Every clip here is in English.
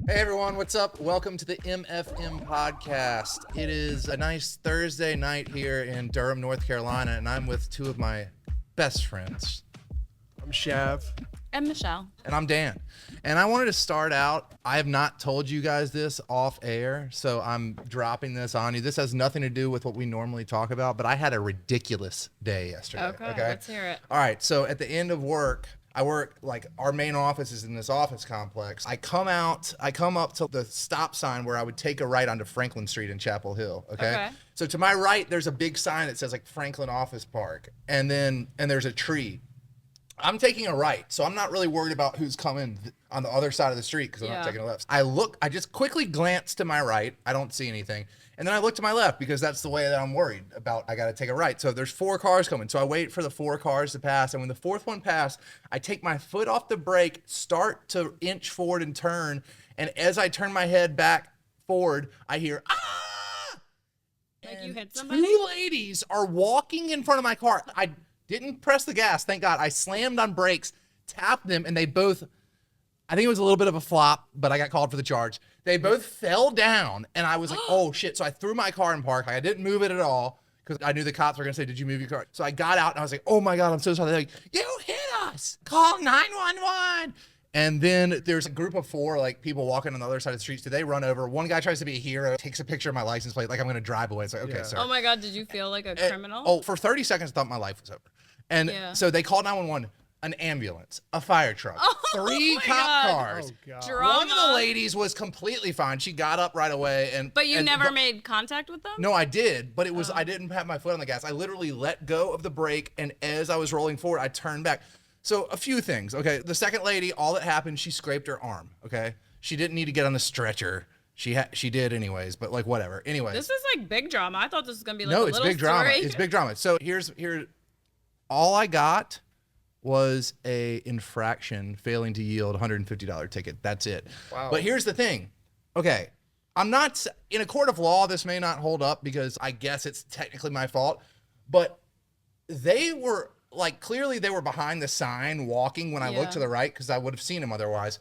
Hey everyone, what's up? Welcome to the MFM Podcast. It is a nice Thursday night here in Durham, North Carolina, and I'm with two of my best friends. I'm Shav. And Michele. And I'm Dan. And I wanted to start out, I have not told you guys this off air, so I'm dropping this on you. This has nothing to do with what we normally talk about, but I had a ridiculous day yesterday. Okay, let's hear it. All right, so at the end of work, I work, like, our main office is in this office complex. I come up to the stop sign where I would take a right onto Franklin Street in Chapel Hill, okay? So to my right, there's a big sign that says, like, Franklin Office Park, and there's a tree. I'm taking a right, so I'm not really worried about who's coming on the other side of the street because I'm not taking a left. I just quickly glance to my right. I don't see anything. And then I look to my left because that's the way that I'm worried about. I got to take a right. So there's 4 cars coming. So I wait for the 4 cars to pass. And when the 4th one passed, I take my foot off the brake, start to inch forward and turn. And as I turn my head back forward, I hear, ah! Like and you hit somebody? 2 ladies are walking in front of my car. I didn't press the gas, thank God. I slammed on brakes, tapped them, and they both, I think it was a little bit of a flop, but I got called for the charge. They both fell down, and I was like, oh, shit. So I threw my car in park. I didn't move it at all because I knew the cops were going to say, did you move your car? So I got out, and I was like, oh, my God, I'm so sorry. They're like, you hit us. Call 911. And then there's a group of 4, like, people walking on the other side of the street. So they run over. One guy tries to be a hero, takes a picture of my license plate, like I'm going to drive away. It's like, okay, sir. Oh, my God, did you feel like a criminal? Oh, for 30 seconds, I thought my life was over. And so they called 911, an ambulance, a fire truck, 3 cop cars. Oh, God. Drama. One of the ladies was completely fine. She got up right away. But you never made contact with them? No, I did, but it was I didn't have my foot on the gas. I literally let go of the brake, and as I was rolling forward, I turned back. So a few things, okay? The second lady, all that happened, she scraped her arm, okay? She didn't need to get on the stretcher. She did anyways, but like whatever. Anyways. This is like big drama. I thought this was going to be like no, a it's little big drama. story. It's big drama. So here's all I got was a infraction failing to yield $150 ticket. That's it. Wow. But here's the thing. Okay, I'm not in a court of law. This may not hold up because I guess it's technically my fault. But they were like clearly they were behind the sign walking when I looked to the right because I would have seen them otherwise.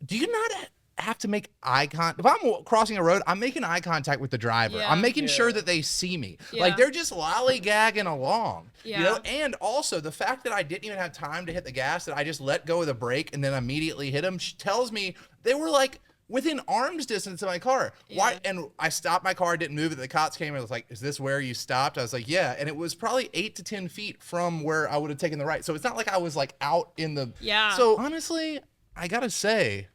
Do you not have to make eye contact? If I'm crossing a road, I'm making eye contact with the driver. I'm making sure that they see me. Like they're just lollygagging along, you know? And also the fact that I didn't even have time to hit the gas, that I just let go of the brake and then immediately hit them, tells me they were like within arm's distance of my car. Why? And I stopped my car, didn't move it. The cops came and was like, is this where you stopped? I was like, yeah. And it was probably 8 to 10 feet from where I would have taken the right. So it's not like I was like out in the, So honestly, I gotta say,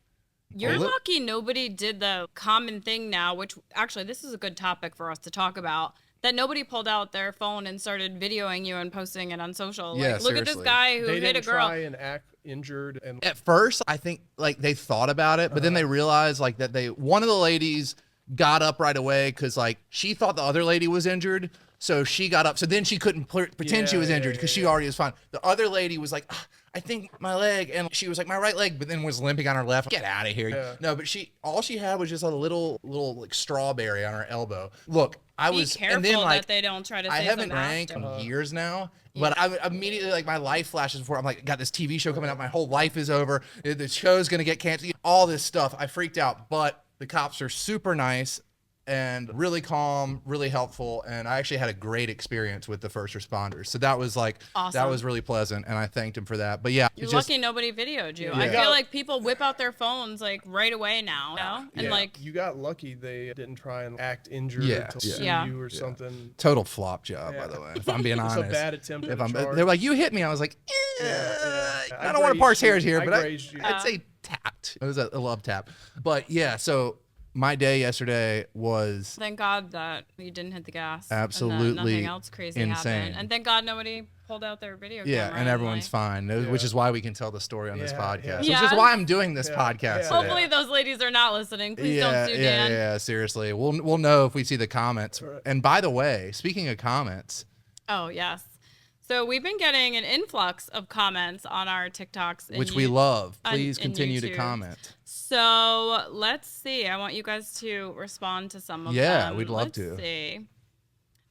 you're lucky nobody did the common thing now, which actually this is a good topic for us to talk about, that nobody pulled out their phone and started videoing you and posting it on social. Yeah, like, look at this guy who hit a girl. They didn't try and act injured. And at first, I think like they thought about it, but then they realized like that one of the ladies got up right away because like she thought the other lady was injured. So she got up. So then she couldn't pretend she was injured because she already was fine. The other lady was like, I think my leg. And she was like, my right leg, but then was limping on her left. Get out of here. Yeah. No, but all she had was just a little like strawberry on her elbow. Look, Be careful and then like, that they don't try to I say haven't something drank after. in years now, but I immediately like my life flashes before. I'm like, got this TV show coming out. My whole life is over. The show's going to get canceled. All this stuff. I freaked out, but the cops are super nice and really calm, really helpful, and I actually had a great experience with the first responders. So that was like that was really pleasant, and I thanked him for that. But yeah, you're lucky nobody videoed you. I feel like people whip out their phones like right away now, you know? And like you got lucky they didn't try and act injured to sue you or something. Total flop job, by the way. If I'm being honest, it's a bad attempt. They're like, you hit me. I was like, I don't want to parse hairs here, but I'd say tapped. It was a love tap. But yeah, so my day yesterday was thank God that you didn't hit the gas. Absolutely and that nothing else crazy insane. happened. And thank God nobody pulled out their video camera. And everyone's fine, which is why we can tell the story on this podcast. Which Yeah. is why I'm doing this podcast today. Hopefully those ladies are not listening. Please don't sue Dan. Yeah, seriously. We'll know if we see the comments. Right. And by the way, speaking of comments. Oh, yes. So we've been getting an influx of comments on our TikToks. Which we love. Please continue to comment. So let's see. I want you guys to respond to some of them. Yeah, we'd love to. Let's see.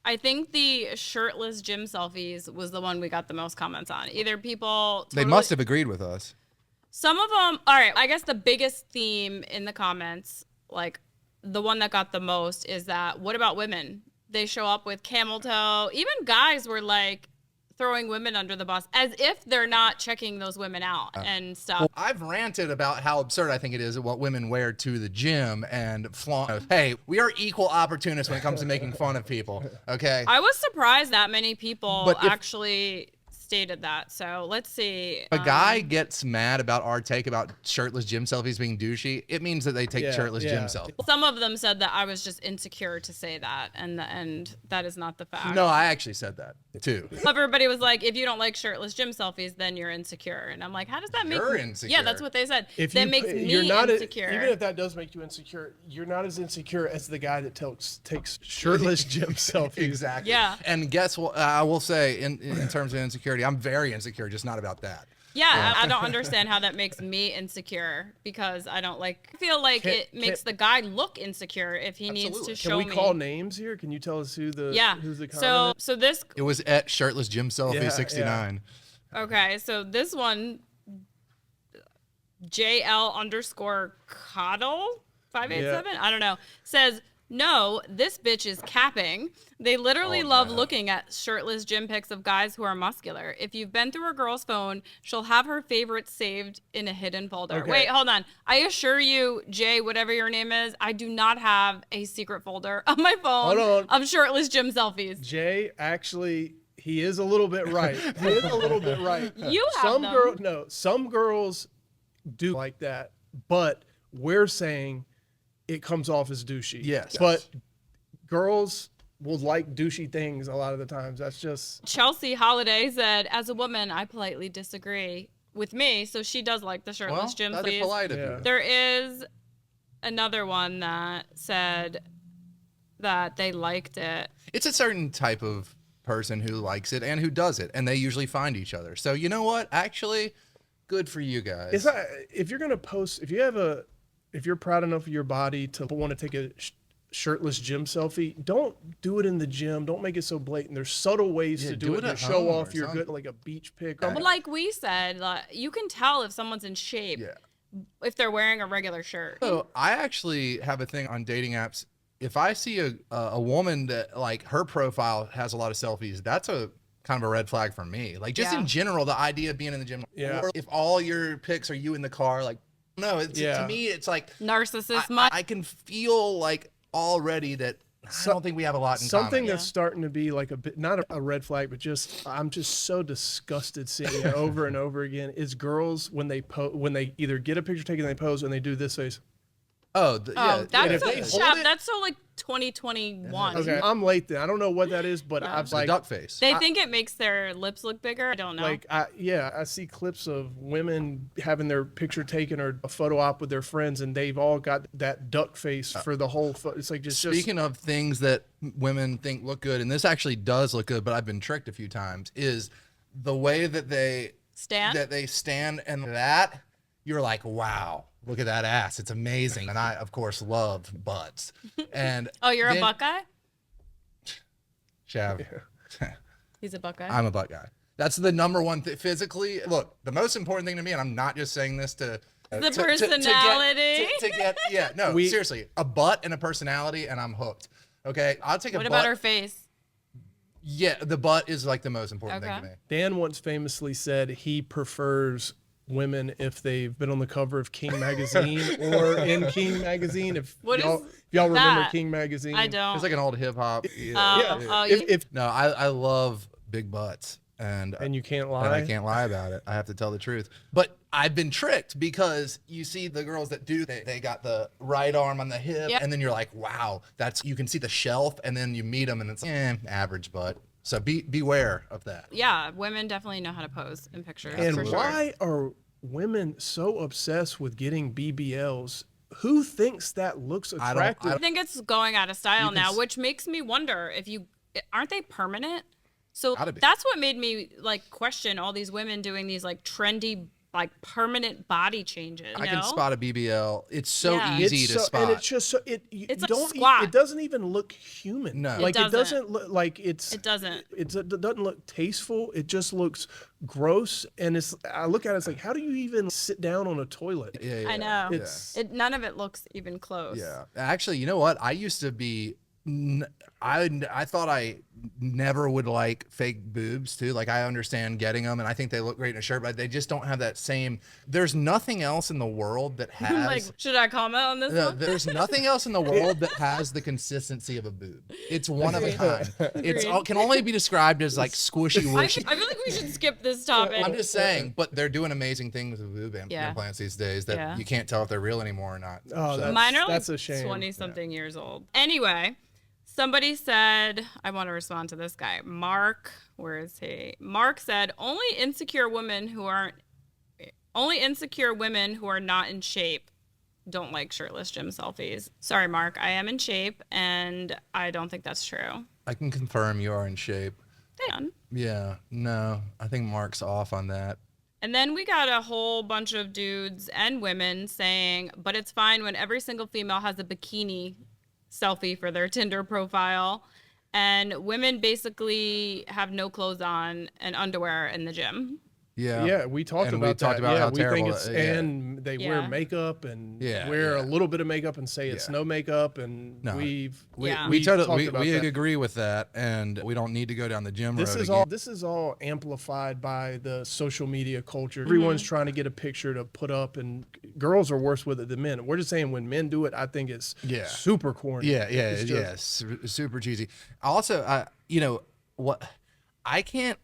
I think the shirtless gym selfies was the one we got the most comments on. Either people... They must have agreed with us. Some of them, all right, I guess the biggest theme in the comments, like the one that got the most is that, what about women? They show up with camel toe. Even guys were like throwing women under the bus as if they're not checking those women out and stuff. Well, I've ranted about how absurd I think it is what women wear to the gym and flaunt. Hey, we are equal opportunists when it comes to making fun of people, okay? I was surprised that many people actually stated that. So let's see. A guy gets mad about our take about shirtless gym selfies being douchey. It means that they take shirtless gym selfies. Some of them said that I was just insecure to say that, and that is not the fact. No, I actually said that too. Everybody was like, if you don't like shirtless gym selfies, then you're insecure. And I'm like, how does that make You're me insecure. Yeah, that's what they said. That makes me insecure. Even if that does make you insecure, you're not as insecure as the guy that takes shirtless gym selfies. Exactly. Yeah. And guess what? I will say, in terms of insecurity, I'm very insecure, just not about that. Yeah, I don't understand how that makes me insecure because I feel like it makes the guy look insecure if he needs to show me. Can we call names here? Can you tell us who's the comment? So this It was at shirtless gym selfie 69. Yeah. Okay, so this one JL_coddle 587, I don't know, says, no, this bitch is capping. They literally love looking at shirtless gym pics of guys who are muscular. If you've been through a girl's phone, she'll have her favorites saved in a hidden folder. Okay. Wait, hold on. I assure you, Jay, whatever your name is, I do not have a secret folder on my phone of shirtless gym selfies. Jay, actually, he is a little bit right. He is a little bit right. You have them. Some girls do like that, but we're saying it comes off as douchey. Yes. But girls will like douchey things a lot of the times. That's just... Chelsea Holiday said, as a woman, I politely disagree with me. So she does like the shirtless gym that's sleeves. polite of you. There is another one that said that they liked it. It's a certain type of person who likes it and who does it, and they usually find each other. So you know what? Actually, good for you guys. If you're going to post... If you're proud enough of your body to want to take a shirtless gym selfie, don't do it in the gym. Don't make it so blatant. There's subtle ways to do it to show off you're good, like a beach pic. But like we said, you can tell if someone's in shape if they're wearing a regular shirt. So I actually have a thing on dating apps. If I see a woman that like her profile has a lot of selfies, that's a kind of a red flag for me. Like just in general, the idea of being in the gym. Yeah. Or if all your pics are you in the car, like, no, to me, it's like narcissist. I can feel like already that I don't think we have a lot in common. Something that's starting to be like a bit, not a red flag, but just, I'm just so disgusted seeing it over and over again, is girls when they either get a picture taken, they pose, and they do this face. That's so like 2021. Okay, I'm late then. I don't know what that is, but I was like duck face. They think it makes their lips look bigger. I don't know. Like, I see clips of women having their picture taken or a photo op with their friends, and they've all got that duck face for the whole. It's like Speaking of things that women think look good, and this actually does look good, but I've been tricked a few times. Is the way that they stand, and that you're like, wow. Look at that ass. It's amazing. And I, of course, love butts. And you're a butt guy? Shav. He's a butt guy? I'm a butt guy. That's the number one thing. Physically, look, the most important thing to me, and I'm not just saying this to... the personality. Seriously. A butt and a personality, and I'm hooked. Okay? I'll take a butt. What about her face? Yeah, the butt is like the most important thing to me. Dan once famously said he prefers women if they've been on the cover of King magazine or in King magazine. If y'all remember King magazine, I don't. It's like an old hip hop. I love big butts, and you can't lie. And I can't lie about it. I have to tell the truth. But I've been tricked because you see the girls that do, they got the right arm on the hip, and then you're like, wow, you can see the shelf, and then you meet them, and it's average butt. So beware of that. Yeah, women definitely know how to pose in pictures. And why are women so obsessed with getting BBLs? Who thinks that looks attractive? I think it's going out of style now, which makes me wonder aren't they permanent? So that's what made me like question all these women doing these like trendy like permanent body changes. I can spot a BBL. It's so easy to spot. And it's just so it's like squat. It doesn't even look human. No, like it doesn't look like it doesn't. It doesn't look tasteful. It just looks gross. And I look at it, it's like, how do you even sit down on a toilet? Yeah. I know. None of it looks even close. Yeah. Actually, you know what? I used to be. I thought I never would like fake boobs too. Like, I understand getting them and I think they look great in a shirt, but they just don't have that same. There's nothing else in the world that has. Like, should I comment on this one? There's nothing else in the world that has the consistency of a boob. It's one of a kind. It can only be described as like squishy whooshy. I feel like we should skip this topic. I'm just saying, but they're doing amazing things with boob implants these days that you can't tell if they're real anymore or not. Oh, so. Mine are that's a shame. 20-something years old. Anyway. Somebody said, I want to respond to this guy. Mark, where is he? Mark said, only insecure women who are not in shape don't like shirtless gym selfies. Sorry, Mark, I am in shape, and I don't think that's true. I can confirm you are in shape. Dan. Yeah, no, I think Mark's off on that. And then we got a whole bunch of dudes and women saying, but it's fine when every single female has a bikini selfie for their Tinder profile, and women basically have no clothes on and underwear in the gym. Yeah, we talked about that. How we terrible think it's and they wear makeup and wear a little bit of makeup and say it's no makeup, and we agree with that, and we don't need to go down the gym road. This is all amplified by the social media culture. Everyone's trying to get a picture to put up, and girls are worse with it than men. We're just saying when men do it, I think it's super corny. Super cheesy. Also, you know what? I can't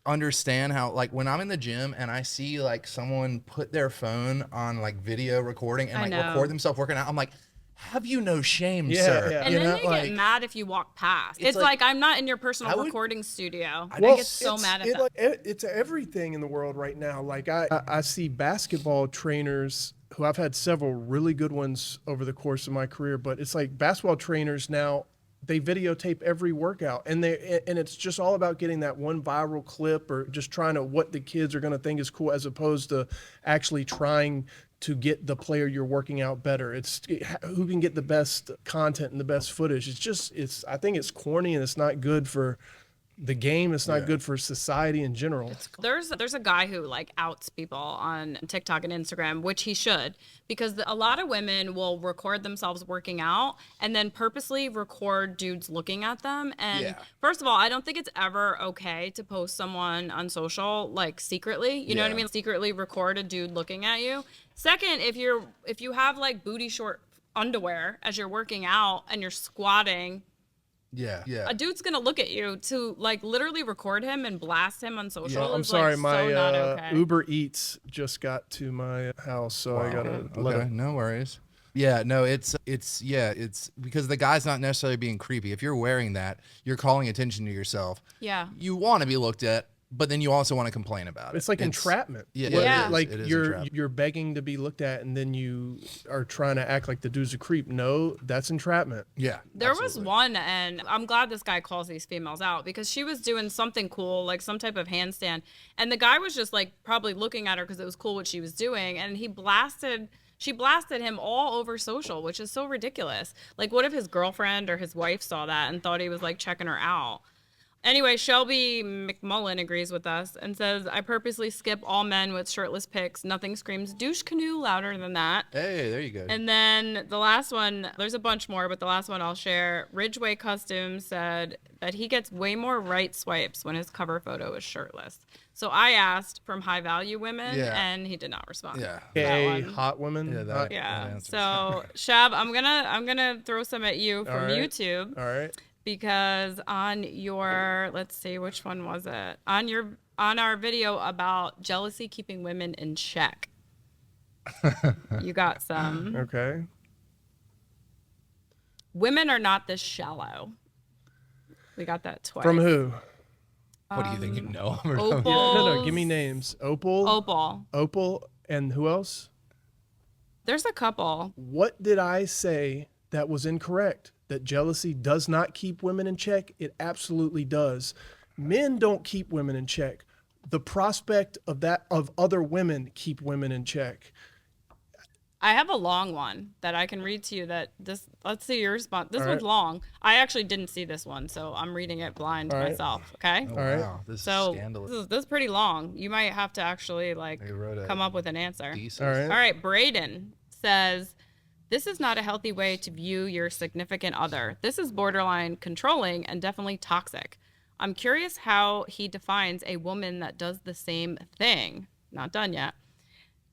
understand how, like, when I'm in the gym and I see like someone put their phone on like video recording and like record themselves working out, I'm like, have you no shame, sir? And then they get mad if you walk past. It's like I'm not in your personal recording studio. I get so mad at that. It's everything in the world right now. Like I see basketball trainers who I've had several really good ones over the course of my career, but it's like basketball trainers now, they videotape every workout, and it's just all about getting that one viral clip or just trying to what the kids are going to think is cool, as opposed to actually trying to get the player you're working out better. It's who can get the best content and the best footage. I think it's corny, and it's not good for the game. It's not good for society in general. There's a guy who like outs people on TikTok and Instagram, which he should, because a lot of women will record themselves working out and then purposely record dudes looking at them. And first of all, I don't think it's ever okay to post someone on social like secretly. You know what I mean? Secretly record a dude looking at you. Second, if you have like booty short underwear as you're working out and you're squatting, a dude's gonna look at you to like literally record him and blast him on social. I'm sorry, my Uber Eats just got to my house, so I gotta let it. No worries. Yeah, no, it's because the guy's not necessarily being creepy. If you're wearing that, you're calling attention to yourself. Yeah. You want to be looked at, but then you also want to complain about it. It's like entrapment. Like you're begging to be looked at, and then you are trying to act like the dude's a creep. No, that's entrapment. Yeah. There was one, and I'm glad this guy calls these females out, because she was doing something cool, like some type of handstand, and the guy was just like probably looking at her because it was cool what she was doing, and she blasted him all over social, which is so ridiculous. Like, what if his girlfriend or his wife saw that and thought he was like checking her out? Anyway, Shelby McMullen agrees with us and says, I purposely skip all men with shirtless pics. Nothing screams douche canoe louder than that. Hey, there you go. And then the last one, there's a bunch more, but the last one I'll share. Ridgeway Customs said that he gets way more right swipes when his cover photo is shirtless. So I asked from high value women, and he did not respond. Yeah. Hot women. So Shav, I'm gonna throw some at you from YouTube. All right. Because on your, let's see, which one was it? On our video about jealousy keeping women in check, you got some. Okay. Women are not this shallow. We got that twice. From who? What do you think? You know? Opal. No, give me names. Opal, and who else? There's a couple. What did I say that was incorrect? That jealousy does not keep women in check? It absolutely does. Men don't keep women in check. the prospect of other women keep women in check. I have a long one that I can read to you let's see your response. This one's long. I actually didn't see this one, so I'm reading it blind myself. Okay. Oh, wow. This is scandalous. This is pretty long. You might have to actually come up with an answer. All right. Braden says, this is not a healthy way to view your significant other. This is borderline controlling and definitely toxic. I'm curious how he defines a woman that does the same thing. Not done yet.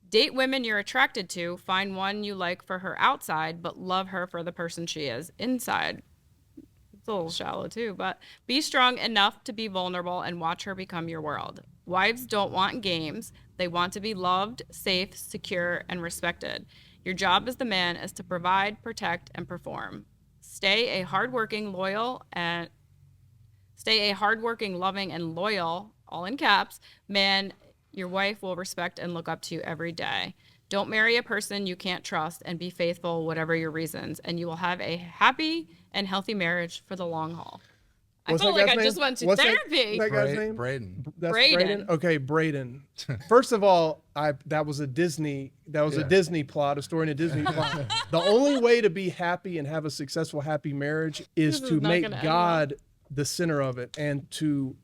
Date women you're attracted to. Find one you like for her outside, but love her for the person she is inside. It's a little shallow too, but be strong enough to be vulnerable and watch her become your world. Wives don't want games. They want to be loved, safe, secure, and respected. Your job as the man is to provide, protect, and perform. Stay a hardworking, loving, and loyal, all in caps, man your wife will respect and look up to you every day. Don't marry a person you can't trust, and be faithful, whatever your reasons, and you will have a happy and healthy marriage for the long haul. I felt like I just went to therapy. That guy's name? Braden. That's Braden? Okay, Braden. First of all, that was a Disney plot, a story in a Disney plot. The only way to be happy and have a successful, happy marriage is to make God the center of it, and to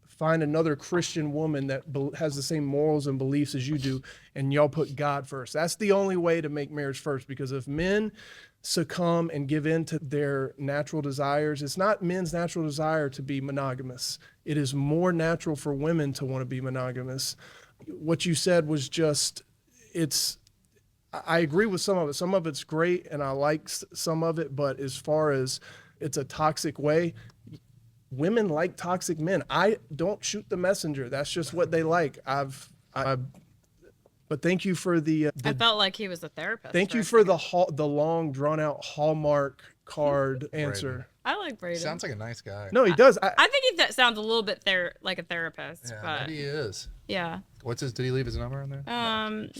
find another Christian woman that has the same morals and beliefs as you do, and y'all put God first. That's the only way to make marriage first, because if men succumb and give in to their natural desires, it's not men's natural desire to be monogamous. It is more natural for women to want to be monogamous. What you said was I agree with some of it. Some of it's great, and I like some of it, but as far as it's a toxic way, women like toxic men. I don't shoot the messenger. That's just what they like. But thank you for the I felt like he was a therapist. Thank you for the long, drawn out Hallmark card answer. I like Braden. Sounds like a nice guy. No, he does. I think he sounds a little bit like a therapist. Yeah, but maybe he is. Yeah. Did he leave his number in there?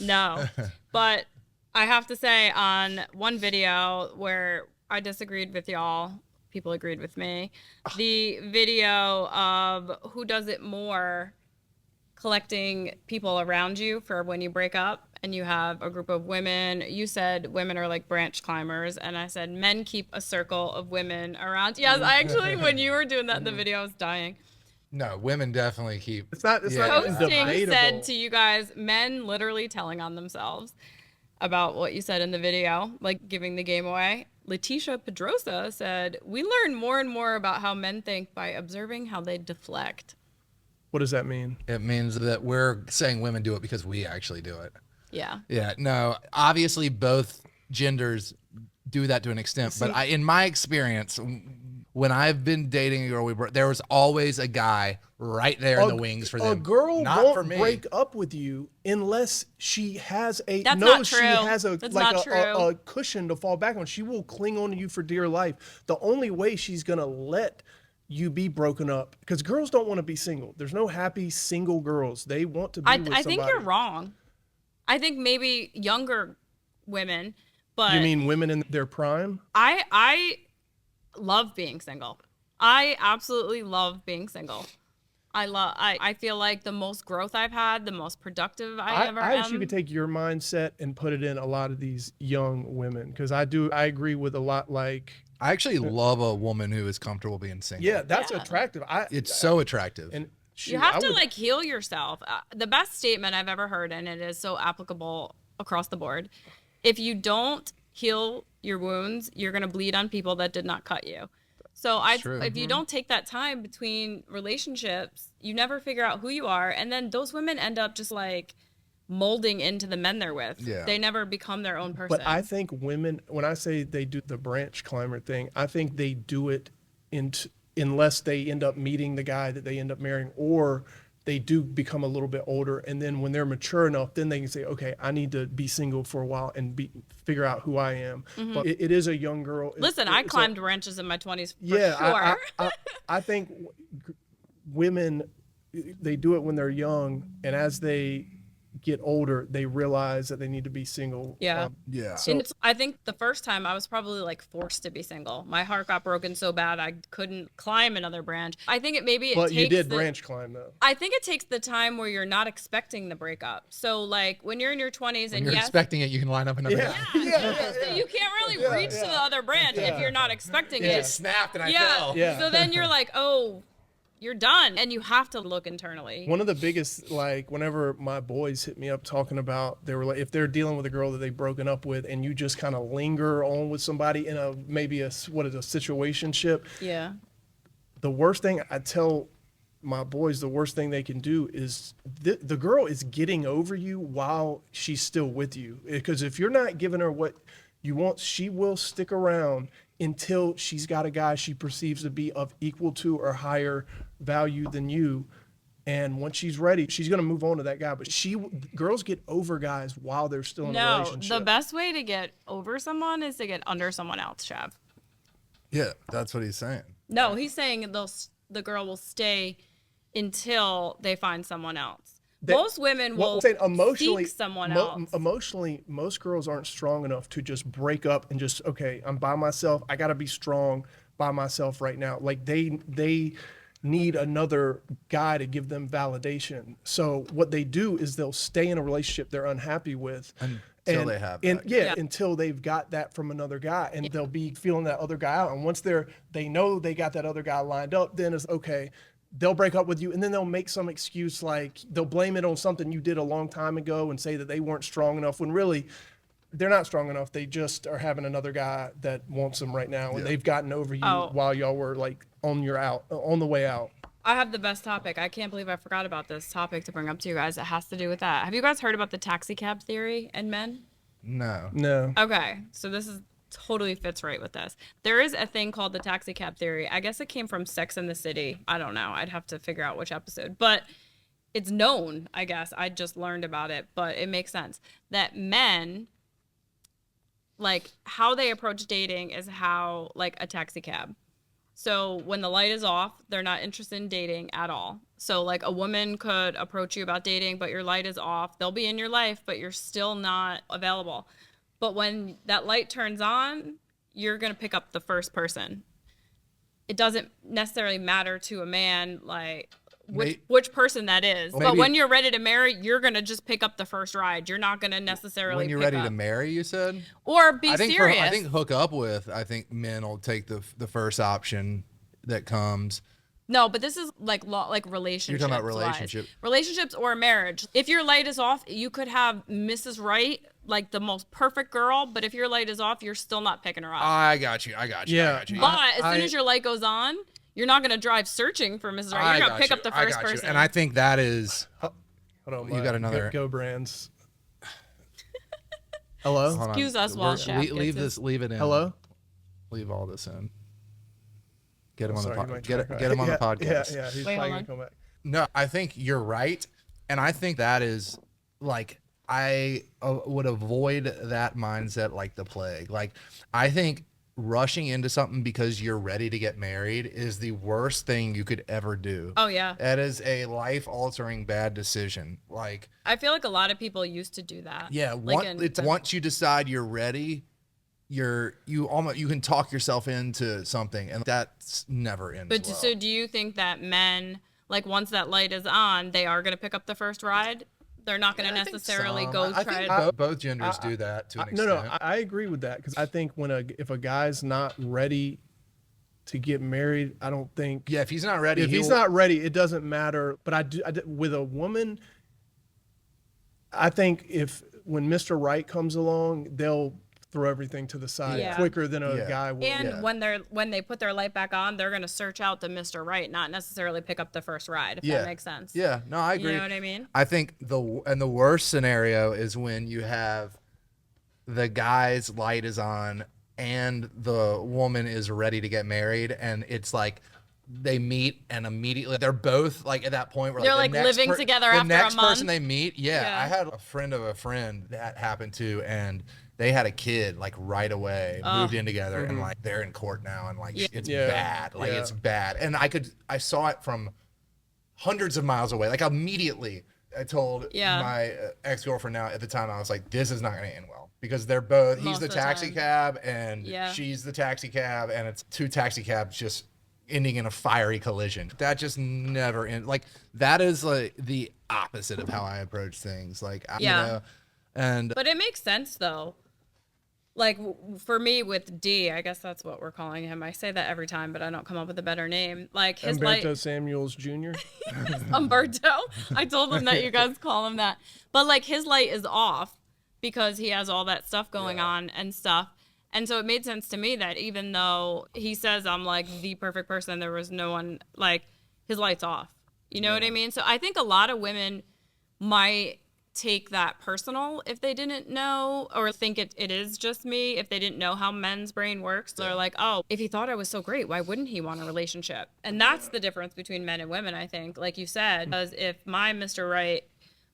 No. But I have to say, on one video where I disagreed with y'all, people agreed with me. The video of who does it more, collecting people around you for when you break up and you have a group of women. You said women are like branch climbers, and I said men keep a circle of women around. Yes, I actually, when you were doing that in the video, I was dying. No, women definitely keep. It's not Hosting said to you guys, men literally telling on themselves about what you said in the video, like giving the game away. Letitia Pedrosa said, we learn more and more about how men think by observing how they deflect. What does that mean? It means that we're saying women do it because we actually do it. Yeah. Yeah. No, obviously both genders do that to an extent, but in my experience, when I've been dating a girl, there was always a guy right there in the wings for them. A girl won't break up with you unless she has a cushion to fall back on. She will cling on to you for dear life. The only way she's gonna let you be broken up, because girls don't want to be single. There's no happy single girls. They want to be with somebody. I think you're wrong. I think maybe younger women, but you mean women in their prime? I love being single. I absolutely love being single. I feel like the most growth I've had, the most productive I ever am. I actually could take your mindset and put it in a lot of these young women, because I agree with a lot. Like, I actually love a woman who is comfortable being single. Yeah, that's attractive. It's so attractive. And you have to heal yourself. The best statement I've ever heard, and it is so applicable across the board. If you don't heal your wounds, you're going to bleed on people that did not cut you. So if you don't take that time between relationships, you never figure out who you are. And then those women end up just like molding into the men they're with. Yeah. They never become their own person. But I think women, when I say they do the branch climber thing, I think they do it unless they end up meeting the guy that they end up marrying, or they do become a little bit older, and then when they're mature enough, then they can say, okay, I need to be single for a while and figure out who I am. Mm-hmm. But it is a young girl. Listen, I climbed branches in my 20s for sure. I think women, they do it when they're young, and as they get older, they realize that they need to be single. Yeah. Yeah. So I think the first time I was probably like forced to be single. My heart got broken so bad I couldn't climb another branch. I think But you did branch climb though. I think it takes the time where you're not expecting the breakup. So like when you're in your 20s and you're expecting it, you can line up another guy. So you can't really reach to the other branch if you're not expecting it. It just snapped and I fell. Yeah. So then you're like, oh, you're done. And you have to look internally. One of the biggest, like, whenever my boys hit me up talking about, they were like, if they're dealing with a girl that they've broken up with and you just kind of linger on with somebody in a situationship. Yeah. The worst thing I tell my boys, the worst thing they can do is the girl is getting over you while she's still with you. Because if you're not giving her what you want, she will stick around until she's got a guy she perceives to be of equal to or higher value than you. And once she's ready, she's going to move on to that guy. But girls get over guys while they're still in a relationship. The best way to get over someone is to get under someone else, Shav. Yeah, that's what he's saying. No, he's saying the girl will stay until they find someone else. Most women will seek someone else. Emotionally, most girls aren't strong enough to just break up and just, okay, I'm by myself. I got to be strong by myself right now. Like they need another guy to give them validation. So what they do is they'll stay in a relationship they're unhappy with. Until they have that. Until they've got that from another guy, and they'll be feeling that other guy out. And once they know they got that other guy lined up, then it's okay. They'll break up with you, and then they'll make some excuse, like they'll blame it on something you did a long time ago and say that they weren't strong enough, when really they're not strong enough. They just are having another guy that wants them right now, and they've gotten over you while y'all were like on the way out. I have the best topic. I can't believe I forgot about this topic to bring up to you guys. It has to do with that. Have you guys heard about the taxi cab theory in men? No. Okay, so this is totally fits right with this. There is a thing called the taxi cab theory. I guess it came from Sex and the City. I don't know. I'd have to figure out which episode. But it's known, I guess. I just learned about it, but it makes sense that men, like, how they approach dating is how, like, a taxi cab. So when the light is off, they're not interested in dating at all. So, like, a woman could approach you about dating, but your light is off. They'll be in your life, but you're still not available. But when that light turns on, you're going to pick up the first person. It doesn't necessarily matter to a man, like, which person that is. But when you're ready to marry, you're going to just pick up the first ride. You're not going to necessarily When you're ready to marry, you said? Or be serious. I think hook up with, I think men will take the first option that comes. No, but this is like relationships. You're talking about relationships or marriage. If your light is off, you could have Mrs. Right, like the most perfect girl, but if your light is off, you're still not picking her up. I got you. Yeah. But as soon as your light goes on, you're not going to drive searching for Mrs. Right. You're going to pick up the first person. And I think that is. Hold on, you got another. Go brands. Hello. Excuse us while Shav leave it in. Hello. Leave all this in. Get him on the podcast. Get him on the podcast. Yeah. He's probably gonna come back. No, I think you're right, and I think that is like I would avoid that mindset like the plague. Like I think rushing into something because you're ready to get married is the worst thing you could ever do. Oh yeah. That is a life-altering bad decision. Like I feel like a lot of people used to do that. Yeah, once you decide you're ready, you can talk yourself into something, and that's never ends well. So do you think that men, like once that light is on, they are going to pick up the first ride? They're not going to necessarily go try to. I think both genders do that to an extent. No, I agree with that, because I think if a guy's not ready to get married, I don't think. Yeah, if he's not ready, he's not ready, it doesn't matter. But I do with a woman. I think when Mr. Right comes along, they'll throw everything to the side quicker than a guy will. And when they put their light back on, they're going to search out the Mr. Right, not necessarily pick up the first ride, if that makes sense. Yeah, no, I agree. You know what I mean? I think the worst scenario is when you have the guy's light is on and the woman is ready to get married, and it's like they meet and immediately they're both like at that point where they're like living together after a month. The next person they meet, I had a friend of a friend that happened to, and they had a kid like right away, moved in together, and like they're in court now, and like it's bad. It's bad. And I saw it from hundreds of miles away. Like immediately I told Yeah. my ex-girlfriend now at the time, I was like, this is not going to end well because they're both, he's Most the of the taxi time. cab and Yeah. she's the taxi cab, and it's two taxi cabs just ending in a fiery collision. That just never ends. Like, that is like the opposite of how I approach things. Like, Yeah. you know, and But it makes sense though. Like for me with D, I guess that's what we're calling him. I say that every time, but I don't come up with a better name. Like his Humberto Samuels Jr. Umberto. I told him that you guys call him that. But like his light is off because he has all that stuff going on and stuff. And so it made sense to me that even though he says I'm like the perfect person, there was no one, like, his light's off. You know what I mean? So I think a lot of women might take that personal if they didn't know, or think it is just me if they didn't know how men's brain works. They're like, oh, if he thought I was so great, why wouldn't he want a relationship? And that's the difference between men and women, I think, like you said. Because if my Mr. Right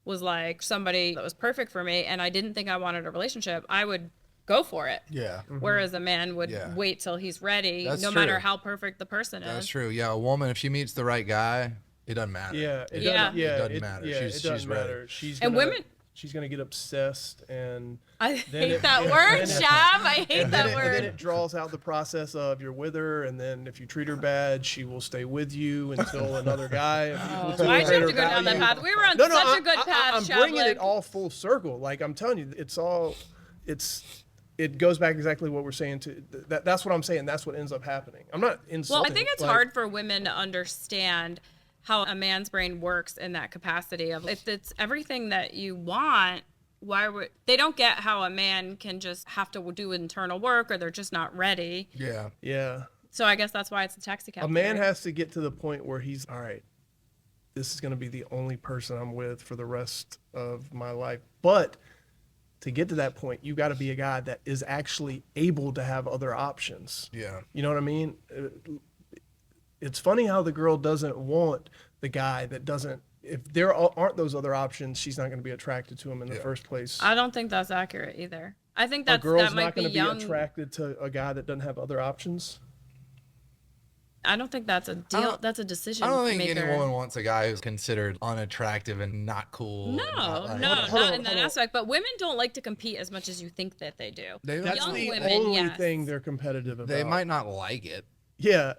was like somebody that was perfect for me and I didn't think I wanted a relationship, I would go for it. yeah. Whereas a man would wait till he's ready, That's no true. matter how perfect the person is. That's true. Yeah, a woman, if she meets the right guy, it doesn't matter. Yeah, Yeah. doesn't, It doesn't matter. Yeah, She's it doesn't ready. matter. She's And gonna, women- she's gonna get obsessed, and I Then hate it- that yeah, word, then it- Shav. I hate that and then word. it draws out the process of you're with her, and then if you treat her bad, she will stay with you until another guy. Why'd you have to go down that path? We were on such a good path, I'm Shav. bringing Like, it all full circle. Like I'm telling you, it goes back exactly what we're saying. That's what I'm saying. That's what ends up happening. I'm not insulting. well, I think it's like, hard for women to understand how a man's brain works in that capacity of if it's everything that you want. Why would they don't get how a man can just have to do internal work, or they're just not ready. Yeah. Yeah. So I guess that's why it's a taxi cab. A man theory. has to get to the point where he's all right. This is going to be the only person I'm with for the rest of my life. But to get to that point, you got to be a guy that is actually able to have other options. Yeah. You know what I mean? It's funny how the girl doesn't want the guy that doesn't. If there aren't those other options, she's not going to be attracted to him in the first place. I don't think that's accurate either. I think A that girl's might not be going to young. be attracted to a guy that doesn't have other options. I don't think that's a deal. That's a decision. I don't think maker. any woman wants a guy who's considered unattractive and not cool. No, not in that aspect. But women don't like to compete as much as you think that they do. That's Young the women, only yes. thing they're competitive about. They might not like it. Yeah,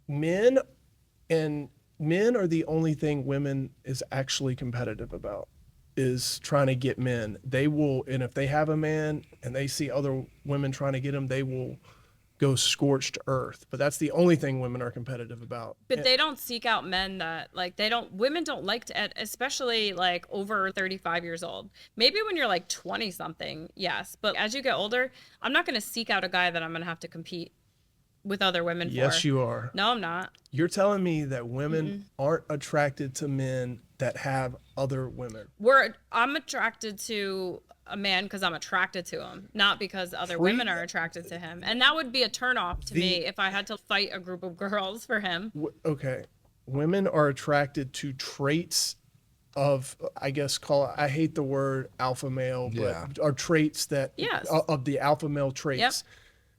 men are the only thing women is actually competitive about, is trying to get men. They will, and if they have a man and they see other women trying to get him, they will go scorched earth. But that's the only thing women are competitive about. But they don't seek out men that like women don't like to, especially like over 35 years old. Maybe when you're like 20 something, yes. But as you get older, I'm not going to seek out a guy that I'm going to have to compete with other women for. Yes, you are. No, I'm not. You're telling me that women aren't attracted to men that have other women. I'm attracted to a man because I'm attracted to him, not because other women are attracted to him. And that would be a turnoff to me if I had to fight a group of girls for him. Okay. Women are attracted to traits of, I guess, I hate the word alpha male, but are traits that, Yes. of the alpha male traits. Yep.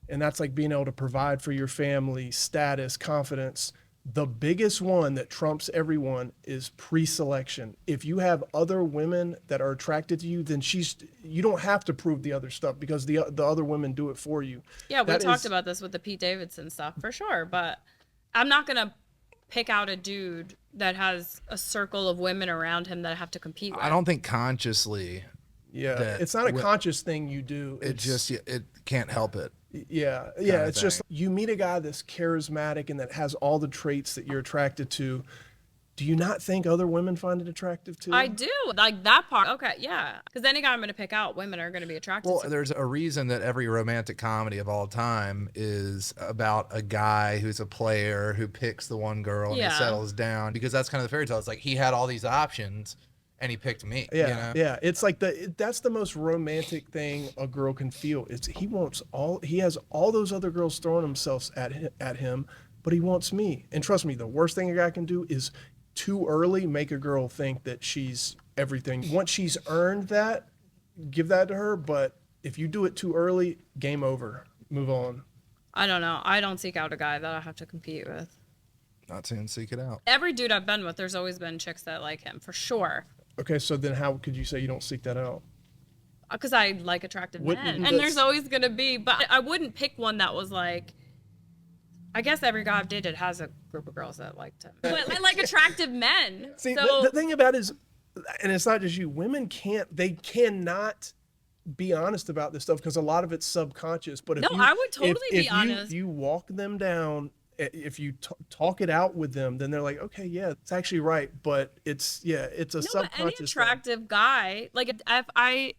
And that's like being able to provide for your family, status, confidence. The biggest one that trumps everyone is pre-selection. If you have other women that are attracted to you, then you don't have to prove the other stuff because the other women do it for you. Yeah, we talked about this with the Pete Davidson stuff for sure, but I'm not going to pick out a dude that has a circle of women around him that I have to compete with. I don't think consciously. Yeah, it's not a conscious thing you do. It can't help it. Yeah, it's just you meet a guy that's charismatic and that has all the traits that you're attracted to. Do you not think other women find it attractive too? I do. Like that part. Okay, yeah. Because any guy I'm going to pick out, women are going to be attracted Well, to. there's a reason that every romantic comedy of all time is about a guy who's a player who picks the one girl and he settles down, because that's kind of the fairy tale. It's like he had all these options and he picked me. Yeah, you know? yeah. It's like that's the most romantic thing a girl can feel. He has all those other girls throwing themselves at him, but he wants me. And trust me, the worst thing a guy can do is too early make a girl think that she's everything. Once she's earned that, give that to her. But if you do it too early, game over. Move on. I don't know. I don't seek out a guy that I have to compete with. Not saying seek it out. Every dude I've been with, there's always been chicks that like him, for sure. Okay, so then how could you say you don't seek that out? Because I like attractive men. And there's always going to be, but I wouldn't pick one that was like, I guess every guy I've dated has a group of girls that liked him. But I like attractive men. See, so the thing about it is, and it's not just you, women cannot be honest about this stuff because a lot of it's subconscious. But if I would totally be honest. If you walk them down, if you talk it out with them, then they're like, okay, yeah, it's actually right. But it's a subconscious any attractive guy, like if I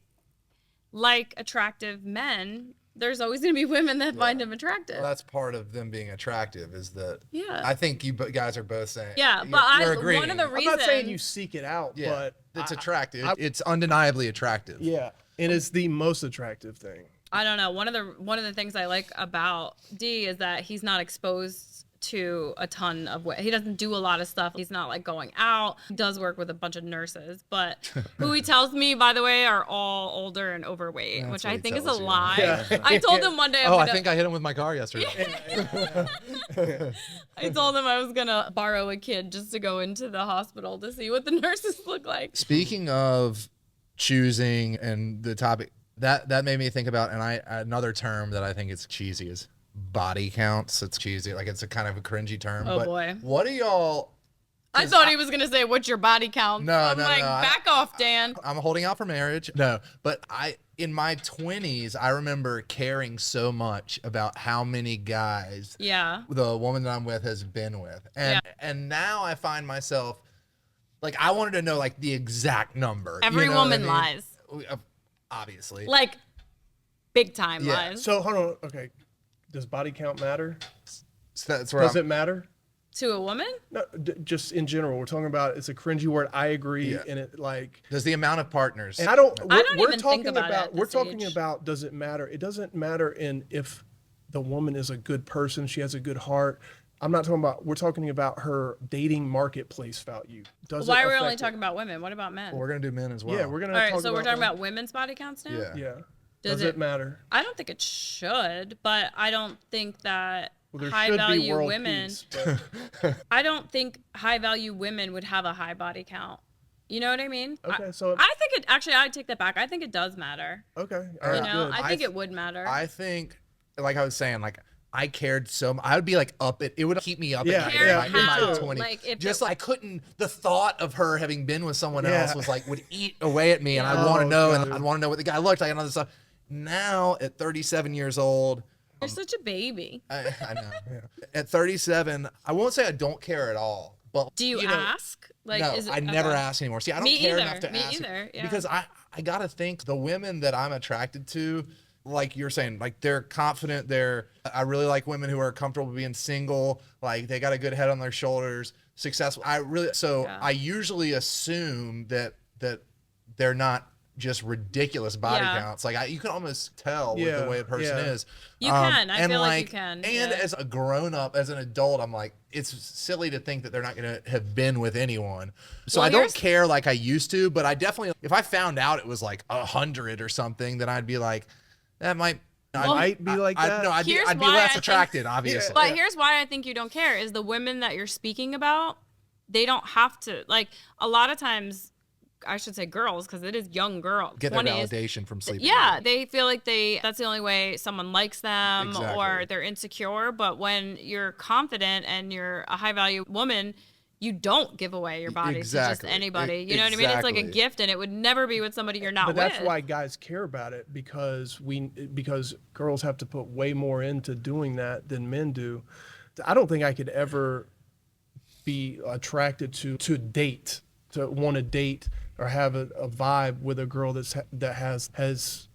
like attractive men, there's always going to be women that find him attractive. Well, that's part of them being attractive is that. Yeah. I think you guys are both saying. Yeah, but you're agreeing. one of the reasons. I'm not saying you seek it out, but it's attractive. It's undeniably attractive. Yeah, it is the most attractive thing. I don't know. One of the things I like about D is that he's not exposed to a ton of he doesn't do a lot of stuff. He's not like going out. He does work with a bunch of nurses, but who he tells me, by the way, are all older and overweight, which I think is a lie. Yeah. I told him one day. I think I hit him with my car yesterday. I told him I was gonna borrow a kid just to go into the hospital to see what the nurses look like. Speaking of choosing and the topic that made me think about, and another term that I think is cheesy is body counts. It's cheesy, like it's a kind of a cringy term. Oh boy, what do y'all? I thought he was gonna say, "What's your body count?" No, back off, Dan. I'm holding out for marriage. No, but in my 20s, I remember caring so much about how many guys the woman that I'm with has been with, and now I find myself like I wanted to know like the exact number. Every woman lies, obviously. Like big time lies. So hold on, okay. Does body count matter? Does it matter? To a woman? No, just in general. We're talking about it's a cringy word. I agree, and it like. Does the amount of partners? And I don't even think about it. We're talking about does it matter? It doesn't matter if the woman is a good person, she has a good heart. I'm not talking about. We're talking about her dating marketplace value. Why are we only talking about women? What about men? Well, we're gonna do men as well. Yeah, we're gonna. All right, so we're talking about women's body counts now. Yeah. Does it matter? I don't think it should, but I don't think that high value women. I don't think high value women would have a high body count. You know what I mean? Okay, so I think it actually. I take that back. I think it does matter. Okay, all right, good. I think it would matter. I think, like I was saying, like I cared so much. I would be like it would keep me up at night in my 20s. Like, I couldn't. The thought of her having been with someone else was like would eat away at me, and I'd want to know, and I'd want to know what the guy looked like and all this stuff. Now, at 37 years old, you're such a baby. I know. Yeah. At 37, I won't say I don't care at all. But do you ask? Like, no, I never ask anymore. See, I don't care enough to ask. Me either. Yeah. Because I gotta think the women that I'm attracted to, like you're saying, like they're confident. I really like women who are comfortable being single. Like they got a good head on their shoulders, successful. I usually assume that they're not just ridiculous body counts. Like you can almost tell with the way a person is. You can. I feel like you can. And as a grown up, as an adult, I'm like, it's silly to think that they're not going to have been with anyone. So I don't care like I used to, but I definitely, if I found out it was like 100 or something, then I'd be like, that might. I might be like that. No, I'd be less attracted, obviously. But here's why I think you don't care is the women that you're speaking about, they don't have to. Like a lot of times, I should say girls, because it is young girls. Get their validation from sleeping. Yeah, they feel like that's the only way someone likes them or they're insecure. But when you're confident and you're a high value woman, you don't give away your body to just anybody. You know what I mean? It's like a gift, and it would never be with somebody you're not with. But that's why guys care about it, because girls have to put way more into doing that than men do. I don't think I could ever be attracted to want to date or have a vibe with a girl that has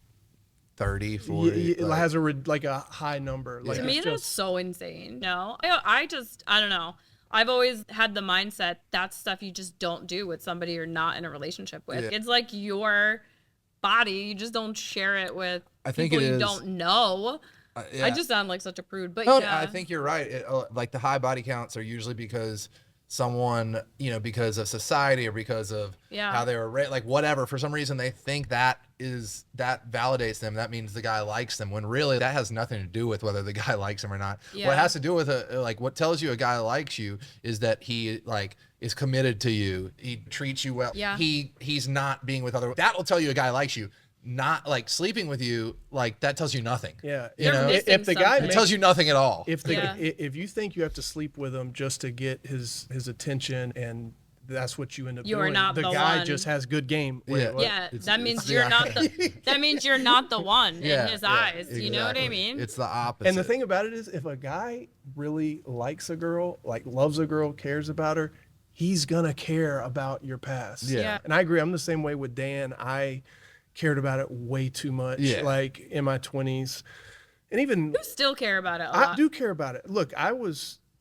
30, 40. It has a high number. To me, that's so insane. No, I don't know. I've always had the mindset that's stuff you just don't do with somebody you're not in a relationship with. Yeah. It's like your body. You just don't share it with people you don't know. I just sound like such a prude. But no, I think you're right. Like the high body counts are usually because someone, because of society or because of how they were raised, like whatever, for some reason they think that validates them. That means the guy likes them, when really that has nothing to do with whether the guy likes them or not. What has to do with what tells you a guy likes you is that he is committed to you. He treats you well. Yeah. He's not being with other. That'll tell you a guy likes you. Not like sleeping with you, that tells you nothing. Yeah, if the guy it tells you nothing at all. If you think you have to sleep with him just to get his attention, and that's what you end up doing, the guy just has good game. That means you're not the one in his eyes. Exactly. You know what I mean? It's the opposite. And the thing about it is, if a guy really likes a girl, loves a girl, cares about her, he's gonna care about your past. Yeah. And I agree. I'm the same way with Dan. I cared about it way too much, in my 20s. And even... You still care about it a lot. I do care about it. Look,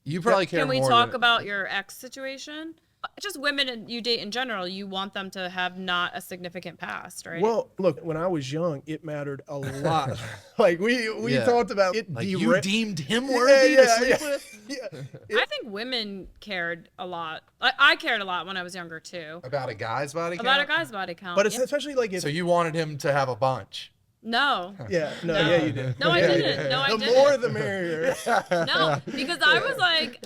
You probably care more. Can we talk about your ex situation? Just women you date in general, you want them to have not a significant past, right? Well, look, when I was young, it mattered a lot. We talked about it. You deemed him worthy to sleep with? I think women cared a lot. I cared a lot when I was younger too. About a guy's body count? About a guy's body count. But it's especially if... So you wanted him to have a bunch? No. Yeah, yeah, you did. No, I didn't. No, I didn't. The more the merrier. No, because I was like,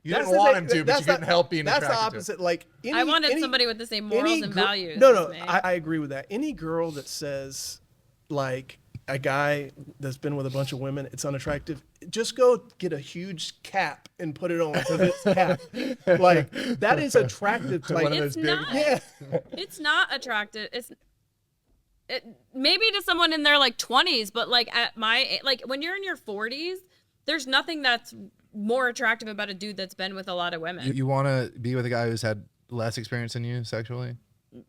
You didn't want him to, but you couldn't help being attracted to him. That's the opposite. I wanted somebody with the same morals and values. No, I agree with that. Any girl that says, a guy that's been with a bunch of women, it's unattractive, just go get a huge cap and put it on, because it's cap. That is attractive to one of those big... It's not attractive. Maybe to someone in their 20s, but at my when you're in your 40s, there's nothing that's more attractive about a dude that's been with a lot of women. You want to be with a guy who's had less experience than you sexually?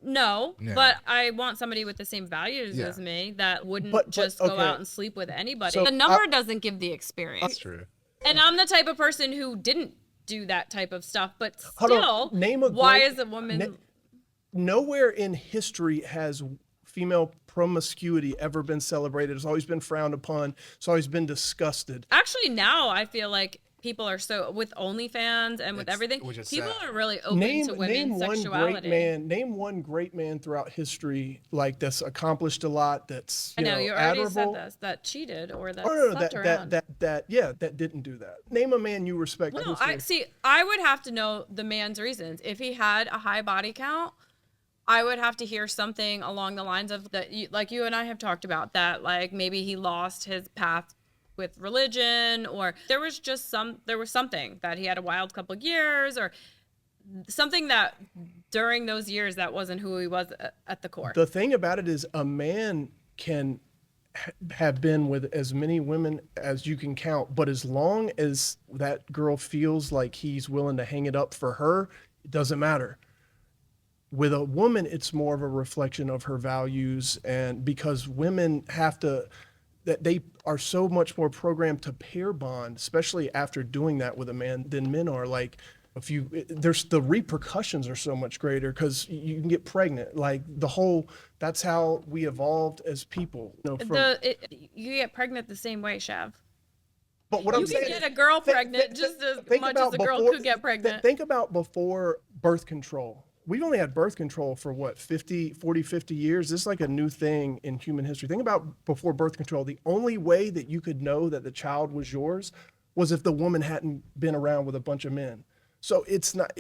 No, but I want somebody with the same values as me that wouldn't go out and sleep with anybody. So the number doesn't give the experience. That's true. And I'm the type of person who didn't do that type of stuff, but still, is a woman... Nowhere in history has female promiscuity ever been celebrated. It's always been frowned upon. It's always been disgusted. Actually, now I feel like people are so, with OnlyFans and with everything, people are really open to women's sexuality. Name one great man throughout history that's accomplished a lot, that's I know you already admirable. said this, that cheated or that slept around. that didn't do that. Name a man you respect. Well, I would have to know the man's reasons. If he had a high body count, I would have to hear something along the lines of that, like you and I have talked about, that maybe he lost his path with religion, or there was something that he had a wild couple of years, or something that during those years that wasn't who he was at the core. The thing about it is, a man can have been with as many women as you can count, but as long as that girl feels like he's willing to hang it up for her, it doesn't matter. With a woman, it's more of a reflection of her values, and because women they are so much more programmed to pair bond, especially after doing that with a man, than men are. There's the repercussions are so much greater because you can get pregnant. That's how we evolved as people. You get pregnant the same way, Shav. But what I'm saying, you can get a girl pregnant just as much as a girl could get pregnant. Think about before birth control. We've only had birth control for 50 years. This is a new thing in human history. Think about before birth control. The only way that you could know that the child was yours was if the woman hadn't been around with a bunch of men. So it's not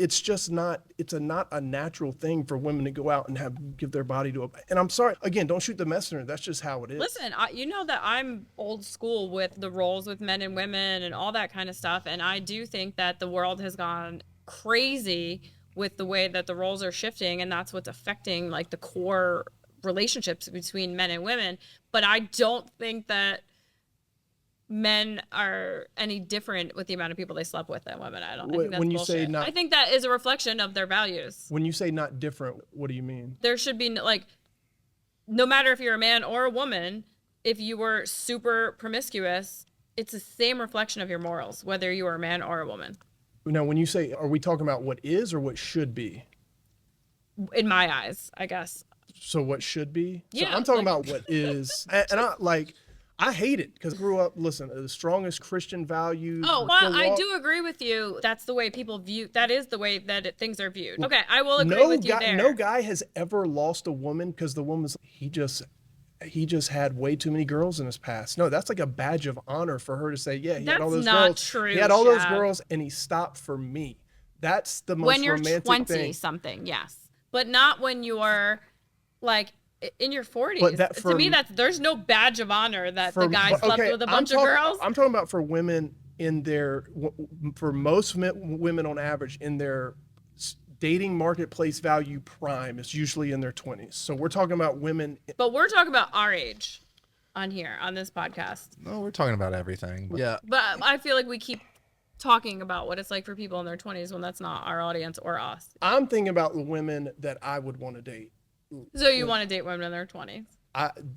a natural thing for women to go out and give their body to and I'm sorry, again, don't shoot the messenger. That's just how it is. Listen, you know that I'm old school with the roles with men and women and all that kind of stuff. And I do think that the world has gone crazy with the way that the roles are shifting, and that's what's affecting the core relationships between men and women. But I don't think that men are any different with the amount of people they slept with than women. I think that's bullshit. I think that is a reflection of their values. When you say not different, what do you mean? There should be no matter if you're a man or a woman, if you were super promiscuous, it's the same reflection of your morals, whether you are a man or a woman. Now, when you say, are we talking about what is or what should be? In my eyes, I guess. So what should be? Yeah. So I'm talking about what is. And I hate it because I grew up, listen, the strongest Christian values. Oh, well, I do agree with you. That's the way people view, that is the way that things are viewed. Okay, I will agree with you there. No guy has ever lost a woman because the woman's, he just had way too many girls in his past. No, that's like a badge of honor for her to say, yeah, he had all those girls. That's not true, He had all those girls and he stopped for me. That's the most romantic thing. When you're 20-something, yes. But not when you're like in your 40s. To me, there's no badge of honor that the guy slept with a bunch of girls. I'm talking about for women for most women on average in their dating marketplace value prime is usually in their 20s. So we're talking about women. But we're talking about our age on this podcast. No, we're talking about everything. Yeah. But I feel like we keep talking about what it's like for people in their 20s when that's not our audience or us. I'm thinking about the women that I would want to date. So you want to date women in their 20s?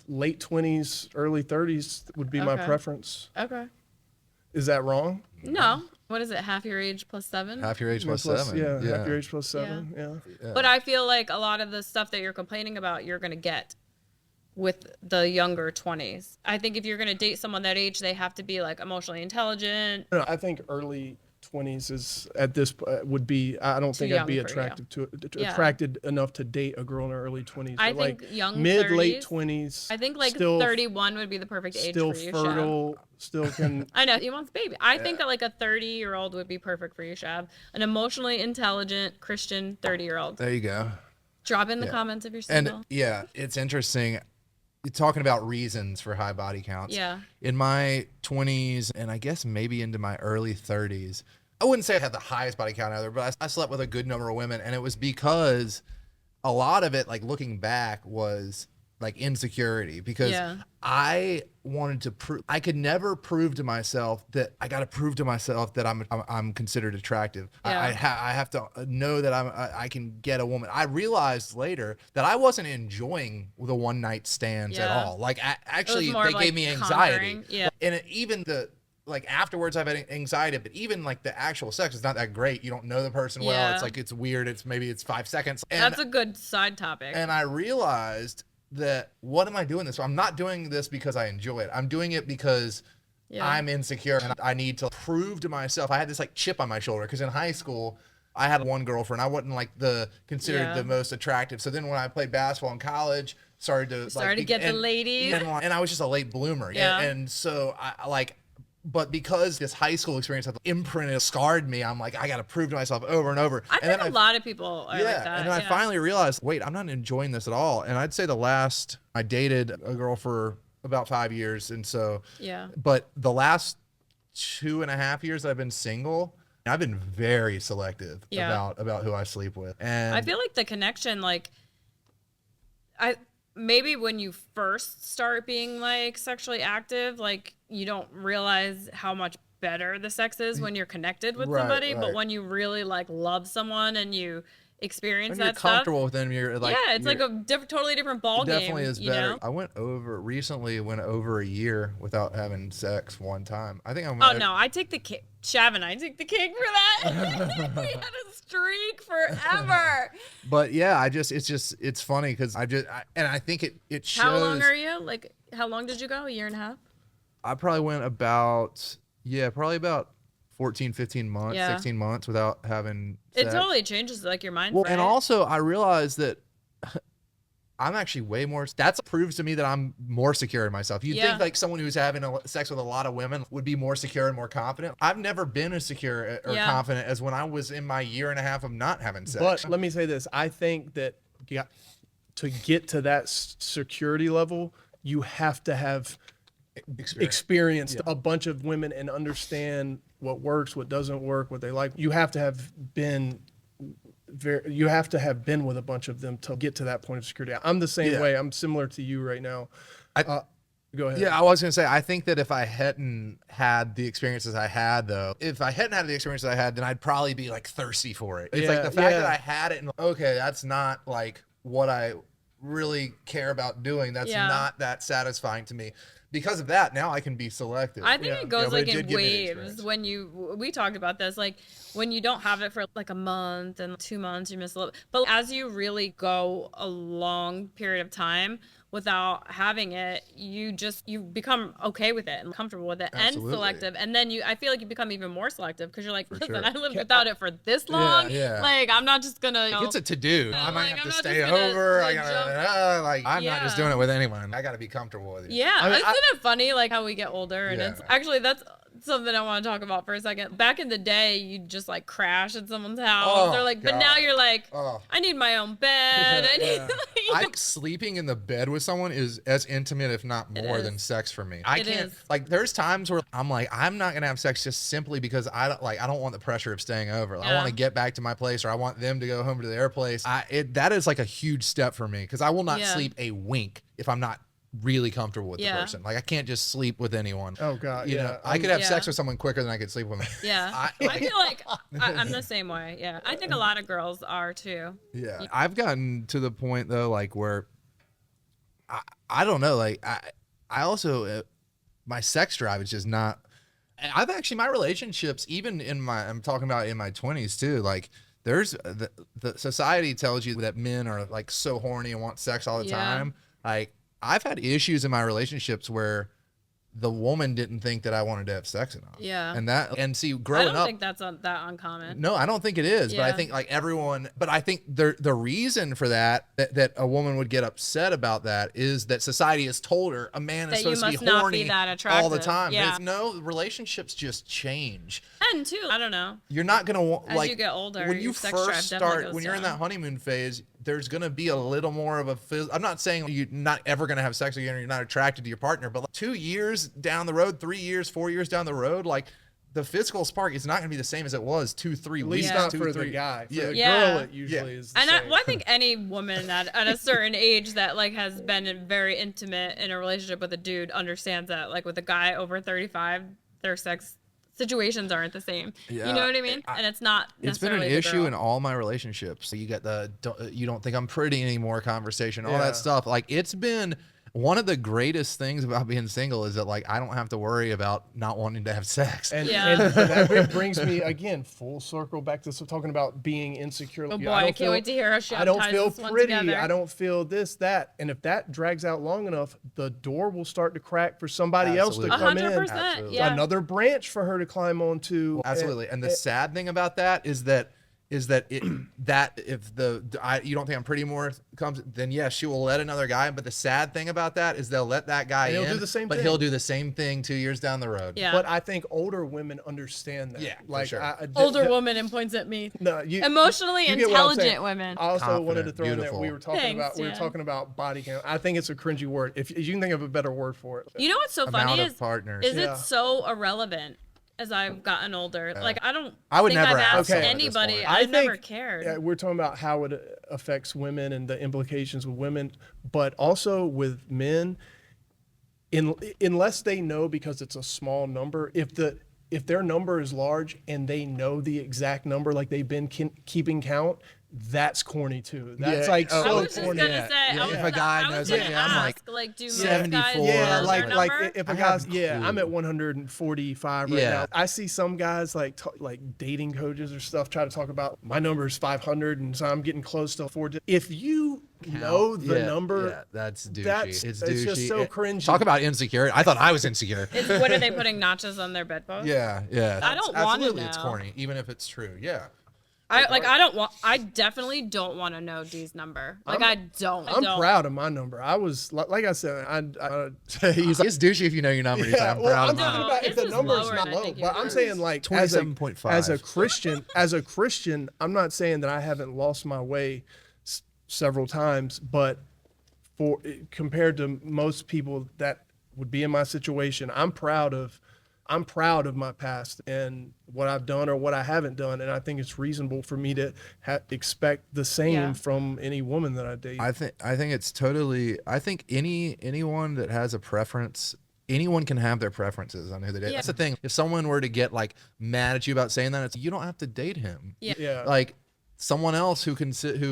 Late 20s, early 30s would be my preference. Okay. Is that wrong? No. What is it? Half your age plus 7? Half your age plus 7. Yeah, half your age plus 7. Yeah. But I feel like a lot of the stuff that you're complaining about, you're going to get with the younger 20s. I think if you're going to date someone that age, they have to be like emotionally intelligent. No, I think early 20s is at this would be. I don't think I'd be attracted enough to date a girl in her early 20s. I think young mid 30s, late 20s. I think like 31 would be the perfect age for you. Still fertile. Still can. I know he wants baby. I think that like a 30-year-old would be perfect for you, Shav. An emotionally intelligent Christian 30-year-old. There you go. Drop in the comments if you're single. And it's interesting. You're talking about reasons for high body counts. Yeah. In my 20s and I guess maybe into my early 30s, I wouldn't say I had the highest body count either, but I slept with a good number of women, and it was because a lot of it, like looking back, was like insecurity because I wanted to prove. I could never prove to myself that I got to prove to myself that I'm considered attractive. Yeah. I have to know that I can get a woman. I realized later that I wasn't enjoying the one night stands at all. Like actually, they gave me anxiety. Yeah. And even like afterwards I've had anxiety, but even like the actual sex is not that great. You don't know the person well. It's like, it's weird. Maybe it's 5 seconds. And that's a good side topic. And I realized that, what am I doing this for? I'm not doing this because I enjoy it. I'm doing it because I'm insecure and I need to prove to myself. I had this like chip on my shoulder because in high school I had one girlfriend. I wasn't like considered the most attractive. So then when I played basketball in college, started to get the ladies. And I was just a late bloomer. Yeah. And so but because this high school experience had imprinted, scarred me, I'm like, I got to prove to myself over and over. I think a lot of people are like that. And then I finally realized, wait, I'm not enjoying this at all. And I'd say I dated a girl for about 5 years. And so, but the last 2.5 years I've been single, I've been very selective about who I sleep with. And I feel like the connection, maybe when you first start being like sexually active, like you don't realize how much better the sex is when you're connected with somebody. But when you really like love someone and you experience that stuff, you're comfortable with them, you're like, it's like a totally different ball game. Definitely is better. I went over a year without having sex one time. I think I take the cake. Shav and I take the cake for that. We had a streak forever. But it's funny because I think it shows. How long are you? Like, how long did you go? A year and a half? I probably went about 14, 15 months, 16 months without having sex. It totally changes like your mind. Well, and also I realized that I'm actually way more. That proves to me that I'm more secure in myself. You'd think like someone who's having sex with a lot of women would be more secure and more confident. I've never been as secure or confident as when I was in my year and a half of not having sex. But let me say this. I think that to get to that security level, you have to have experienced a bunch of women and understand what works, what doesn't work, what they like. You have to have been with a bunch of them to get to that point of security. I'm the same way. I'm similar to you right now. Go ahead. Yeah, I was gonna say, I think that if I hadn't had the experiences I had, then I'd probably be like thirsty for it. It's like the fact that I had it and that's not like what I really care about doing. That's not that satisfying to me. Because of that, now I can be selective. I think it goes like in waves. When we talked about this, like when you don't have it for like a month and 2 months, you miss a little. But as you really go a long period of time without having it, you become okay with it and comfortable with it and selective. And then I feel like you become even more selective because you're like, listen, I lived without it for this long. Like, I'm not just gonna. It's a to-do. I might have to stay over. I'm not just doing it with anyone. I gotta be comfortable with it. Yeah, isn't it funny like how we get older and it's actually that's something I want to talk about for a second. Back in the day, you'd just like crash at someone's house. Or like, but now you're like, I need my own bed. I think sleeping in the bed with someone is as intimate, if not more, than sex for me. I can't. Like, there's times where I'm like, I'm not gonna have sex just simply because I don't want the pressure of staying over. I want to get back to my place, or I want them to go home to their place. That is like a huge step for me because I will not sleep a wink if I'm not really comfortable with the person. Like, I can't just sleep with anyone. Oh God, you know, I could have sex with someone quicker than I could sleep with them. Yeah, I feel like I'm the same way. Yeah, I think a lot of girls are too. Yeah, I've gotten to the point though, like where I don't know, like I also my sex drive is just not. I've actually my relationships, even I'm talking about in my 20s too, like. There's the society tells you that men are like so horny and want sex all the time. Like, I've had issues in my relationships where the woman didn't think that I wanted to have sex enough. Yeah. And see, growing up. I don't think that's that uncommon. No, I don't think it is. But I think like everyone, but I think the reason for that a woman would get upset about that is that society has told her a man is supposed to be horny all the time. Yeah. No, relationships just change. And too, I don't know. You're not going to want, as you get older, when you first start, when you're in that honeymoon phase, there's going to be a little more of I'm not saying you're not ever going to have sex again or you're not attracted to your partner, but like 2 years down the road, 3 years, 4 years down the road, like the physical spark is not going to be the same as it was 2-3 weeks. At least not for the guy. For the girl, it usually is the same. I think any woman at a certain age that like has been very intimate in a relationship with a dude understands that like with a guy over 35, their sex situations aren't the same. Yeah. You know what I mean? And it's not necessarily It's been an issue in all my relationships. So you get you don't think I'm pretty anymore conversation, all that stuff. Like, it's been one of the greatest things about being single is that like I don't have to worry about not wanting to have sex. And that brings me again full circle back to talking about being insecure. Oh boy, I can't wait to hear us. I don't feel pretty. I don't feel this, that. And if that drags out long enough, the door will start to crack for somebody else to come 100%, in. Yeah. Another branch for her to climb onto. Absolutely. And the sad thing about that is that if you don't think I'm pretty more comes, then yes, she will let another guy. But the sad thing about that is they'll let that guy in, do the same but thing. He'll do the same thing 2 years down the road. Yeah. But I think older women understand that. Yeah, like for sure. Older woman and points at me. No, emotionally intelligent women. I also Confident, wanted to throw beautiful. in there. We were talking about body count. I think it's a cringy word. If you can think of a better word for it. You know what's so funny is partners. It so irrelevant. As I've gotten older, like I would think never I've asked ask anybody. I never cared. Yeah, we're talking about how it affects women and the implications with women, but also with men. Unless they know, because it's a small number, if their number is large and they know the exact number, like they've been keeping count. That's corny too. That's like so I was corny. Just gonna say, if a guy knows it, I'm like do 74. Yeah, like if a guy's I'm at 145 right now. I see some guys like dating coaches or stuff try to talk about my number is 500 and so I'm getting close to 4. If you know the number, that's douchey. It's douchey. It's just so cringy. Talk about insecure. I thought I was insecure. What are they putting notches on their bedpost? Yeah. I don't want to know. It's corny, even if it's true. Yeah. I definitely don't want to know D's number. Like, I'm proud of my number. I was, like I said, it's douchey if you know your number. I'm proud of mine. I'm talking about if the number is not low. But I'm saying, like, 27.5. As a Christian, I'm not saying that I haven't lost my way several times, but compared to most people that would be in my situation, I'm proud of my past and what I've done or what I haven't done, and I think it's reasonable for me to expect the same from any woman that I date. I think it's totally. I think anyone that has a preference, anyone can have their preferences on who they date. That's the thing. If someone were to get like mad at you about saying that, you don't have to date him. Yeah. Like, someone else who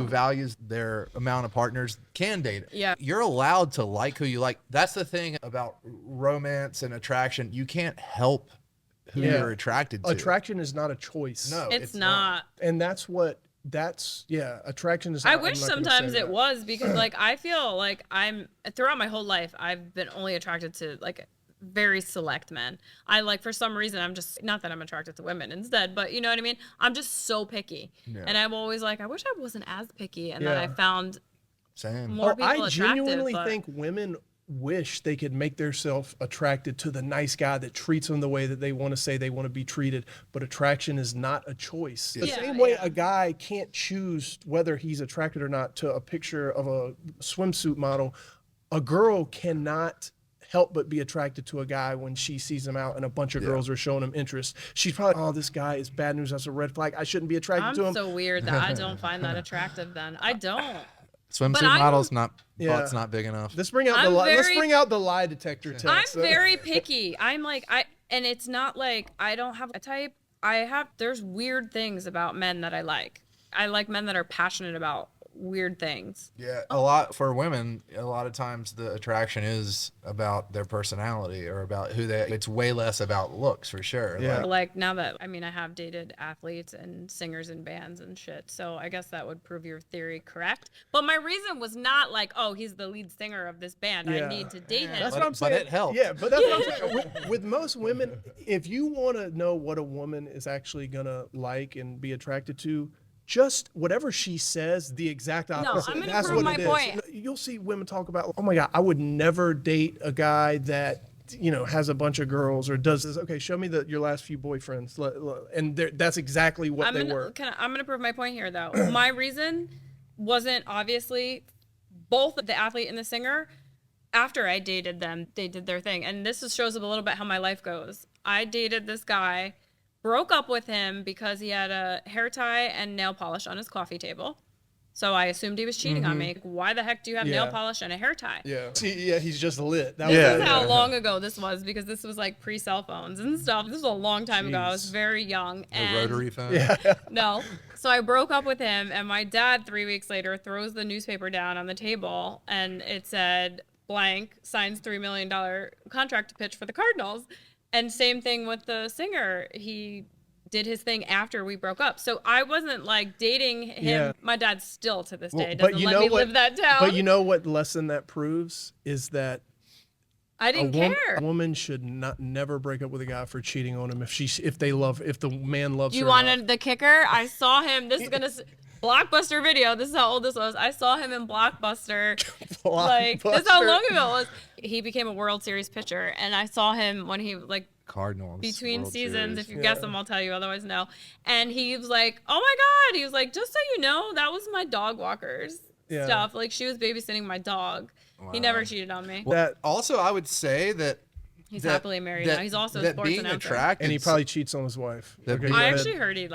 values their amount of partners can date it. Yeah. You're allowed to like who you like. That's the thing about romance and attraction. You can't help who you're attracted to. Attraction is not a choice. No, it's not. And that's what attraction is. I wish sometimes it was, because like I feel like throughout my whole life I've been only attracted to like very select men. I like, for some reason, I'm just, not that I'm attracted to women instead, but you know what I mean? I'm just so picky. Yeah. And I'm always like, I wish I wasn't as picky. And then I found more people attractive. I genuinely think women wish they could make themselves attracted to the nice guy that treats them the way that they want to say they want to be treated, but attraction is not a choice. The same way a guy can't choose whether he's attracted or not to a picture of a swimsuit model, a girl cannot help but be attracted to a guy when she sees him out and a bunch of girls are showing him interest. She's probably, oh, this guy is bad news. That's a red flag. I shouldn't be attracted to him. I'm so weird that I don't find that attractive then. I don't. Swimsuit models, butt's not big enough. Let's bring out the lie detector test. I'm very picky. I'm like, and it's not like I don't have a type. There's weird things about men that I like. I like men that are passionate about weird things. Yeah, a lot for women, a lot of times the attraction is about their personality or about it's way less about looks, for sure. Yeah. Like now that, I mean, I have dated athletes and singers and bands and shit, so I guess that would prove your theory correct. But my reason was not like, oh, he's the lead singer of this band, I need to date him. That's what I'm saying. But it helps. Yeah, but that's what I'm saying. With most women, if you want to know what a woman is actually gonna like and be attracted to, just whatever she says, the exact opposite. No, I'm going to prove my point. You'll see women talk about, oh my God, I would never date a guy that, has a bunch of girls or does this. Okay, show me your last few boyfriends. And that's exactly what they were. I'm going to prove my point here, though. My reason wasn't obviously both the athlete and the singer. After I dated them, they did their thing. And this shows up a little bit how my life goes. I dated this guy, broke up with him because he had a hair tie and nail polish on his coffee table. So I assumed he was cheating on me. Why the heck do you have nail polish and a hair tie? Yeah. See, he's just lit. This is how long ago this was, because this was like pre-cell phones and stuff. This was a long time ago. I was very young. A rotary phone? Yeah. No. So I broke up with him, and my dad 3 weeks later throws the newspaper down on the table, and it said, blank, signs $3 million contract to pitch for the Cardinals. And same thing with the singer. He did his thing after we broke up. So I wasn't like dating him. Yeah. My dad still to this day doesn't let me live that down. But you know what lesson that proves is that I didn't care. A woman should never break up with a guy for cheating on him if the man loves her. You wanted the kicker? I saw him. This is gonna Blockbuster video. This is how old this was. I saw him in Blockbuster. Like, this is how long ago it was. He became a World Series pitcher, and I saw him when he Cardinals between World seasons. Series. If you guess them, I'll tell you. Otherwise, no. And he was like, "Oh my God!" He was like, "Just so you know, that was my dog walker's stuff. Like, she was babysitting my dog. Wow. He never cheated on me." Well, also, I would say that he's happily married now. He's also a sports announcer. Attracted, and he probably cheats on his wife. I actually heard he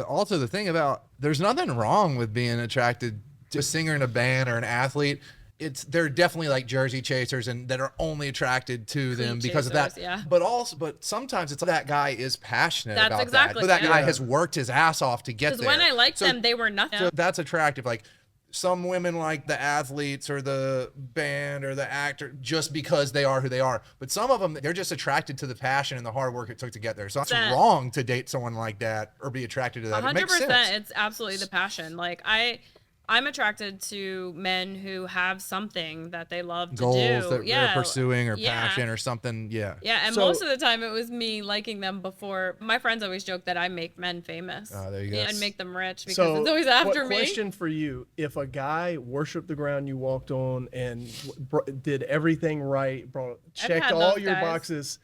also, the thing about, there's nothing wrong with being attracted to a singer in a band or an athlete. They're definitely like Jersey chasers and that are only attracted to them because of that. Yeah. But sometimes it's that guy is passionate about exactly that. But that guy has worked his ass off to get there. Because when I liked them, they were nothing. So that's attractive. Like, some women like the athletes or the band or the actor just because they are who they are. But some of them, they're just attracted to the passion and the hard work it took to get there. So it's wrong to date someone like that or be attracted to that. 100%. It makes sense. It's absolutely the passion. Like, I'm attracted to men who have something that they love to Goals do. that they're pursuing or passion or something. Yeah. Yeah, and most of the time it was me liking them before. My friends always joke that I make men famous. Oh, there you go. And make them rich because it's always after me. Question for you. If a guy worshiped the ground you walked on and did everything right, checked all your boxes,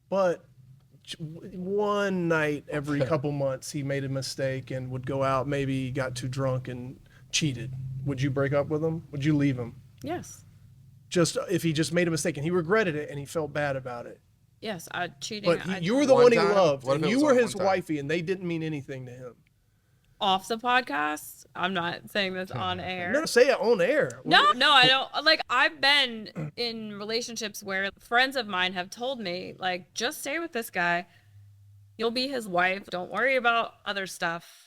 but one night every couple months he made a mistake and would go out, maybe got too drunk and cheated, would you break up with him? Would you leave him? Yes. Just if he just made a mistake and he regretted it and he felt bad about it. Yes, cheating. But you were the one he loved, and you were his wifey, and they didn't mean anything to him. Off the podcast, I'm not saying this on air. No, say it on air. No, I don't. Like, I've been in relationships where friends of mine have told me, like, just stay with this guy. You'll be his wife. Don't worry about other stuff.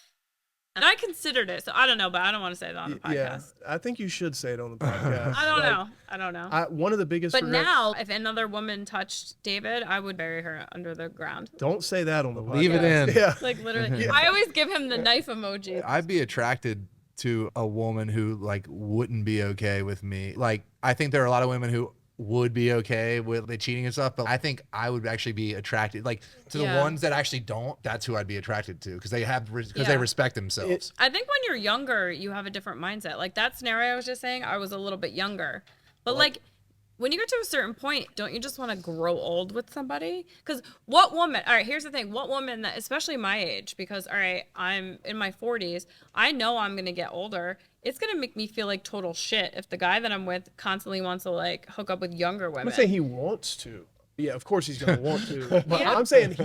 And I considered it, so I don't know, but I don't want to say that on the podcast. Yeah, I think you should say it on the podcast. I don't know. One of the biggest. But now, if another woman touched David, I would bury her under the ground. Don't say that on the podcast. Leave it in. Yeah. Like literally, I always give him the knife emoji. I'd be attracted to a woman who like wouldn't be okay with me. Like, I think there are a lot of women who would be okay with the cheating and stuff, but I think I would actually be attracted like to the ones that actually don't. That's who I'd be attracted to because they respect themselves. I think when you're younger, you have a different mindset. Like that scenario I was just saying, I was a little bit younger, but like when you get to a certain point, don't you just want to grow old with somebody? Because what woman, all right, here's the thing. What woman that, especially my age, because, all right, I'm in my 40s. I know I'm going to get older. It's going to make me feel like total shit if the guy that I'm with constantly wants to, like, hook up with younger women. I'm not saying he wants to. Yeah, of course he's going to want to. But I'm saying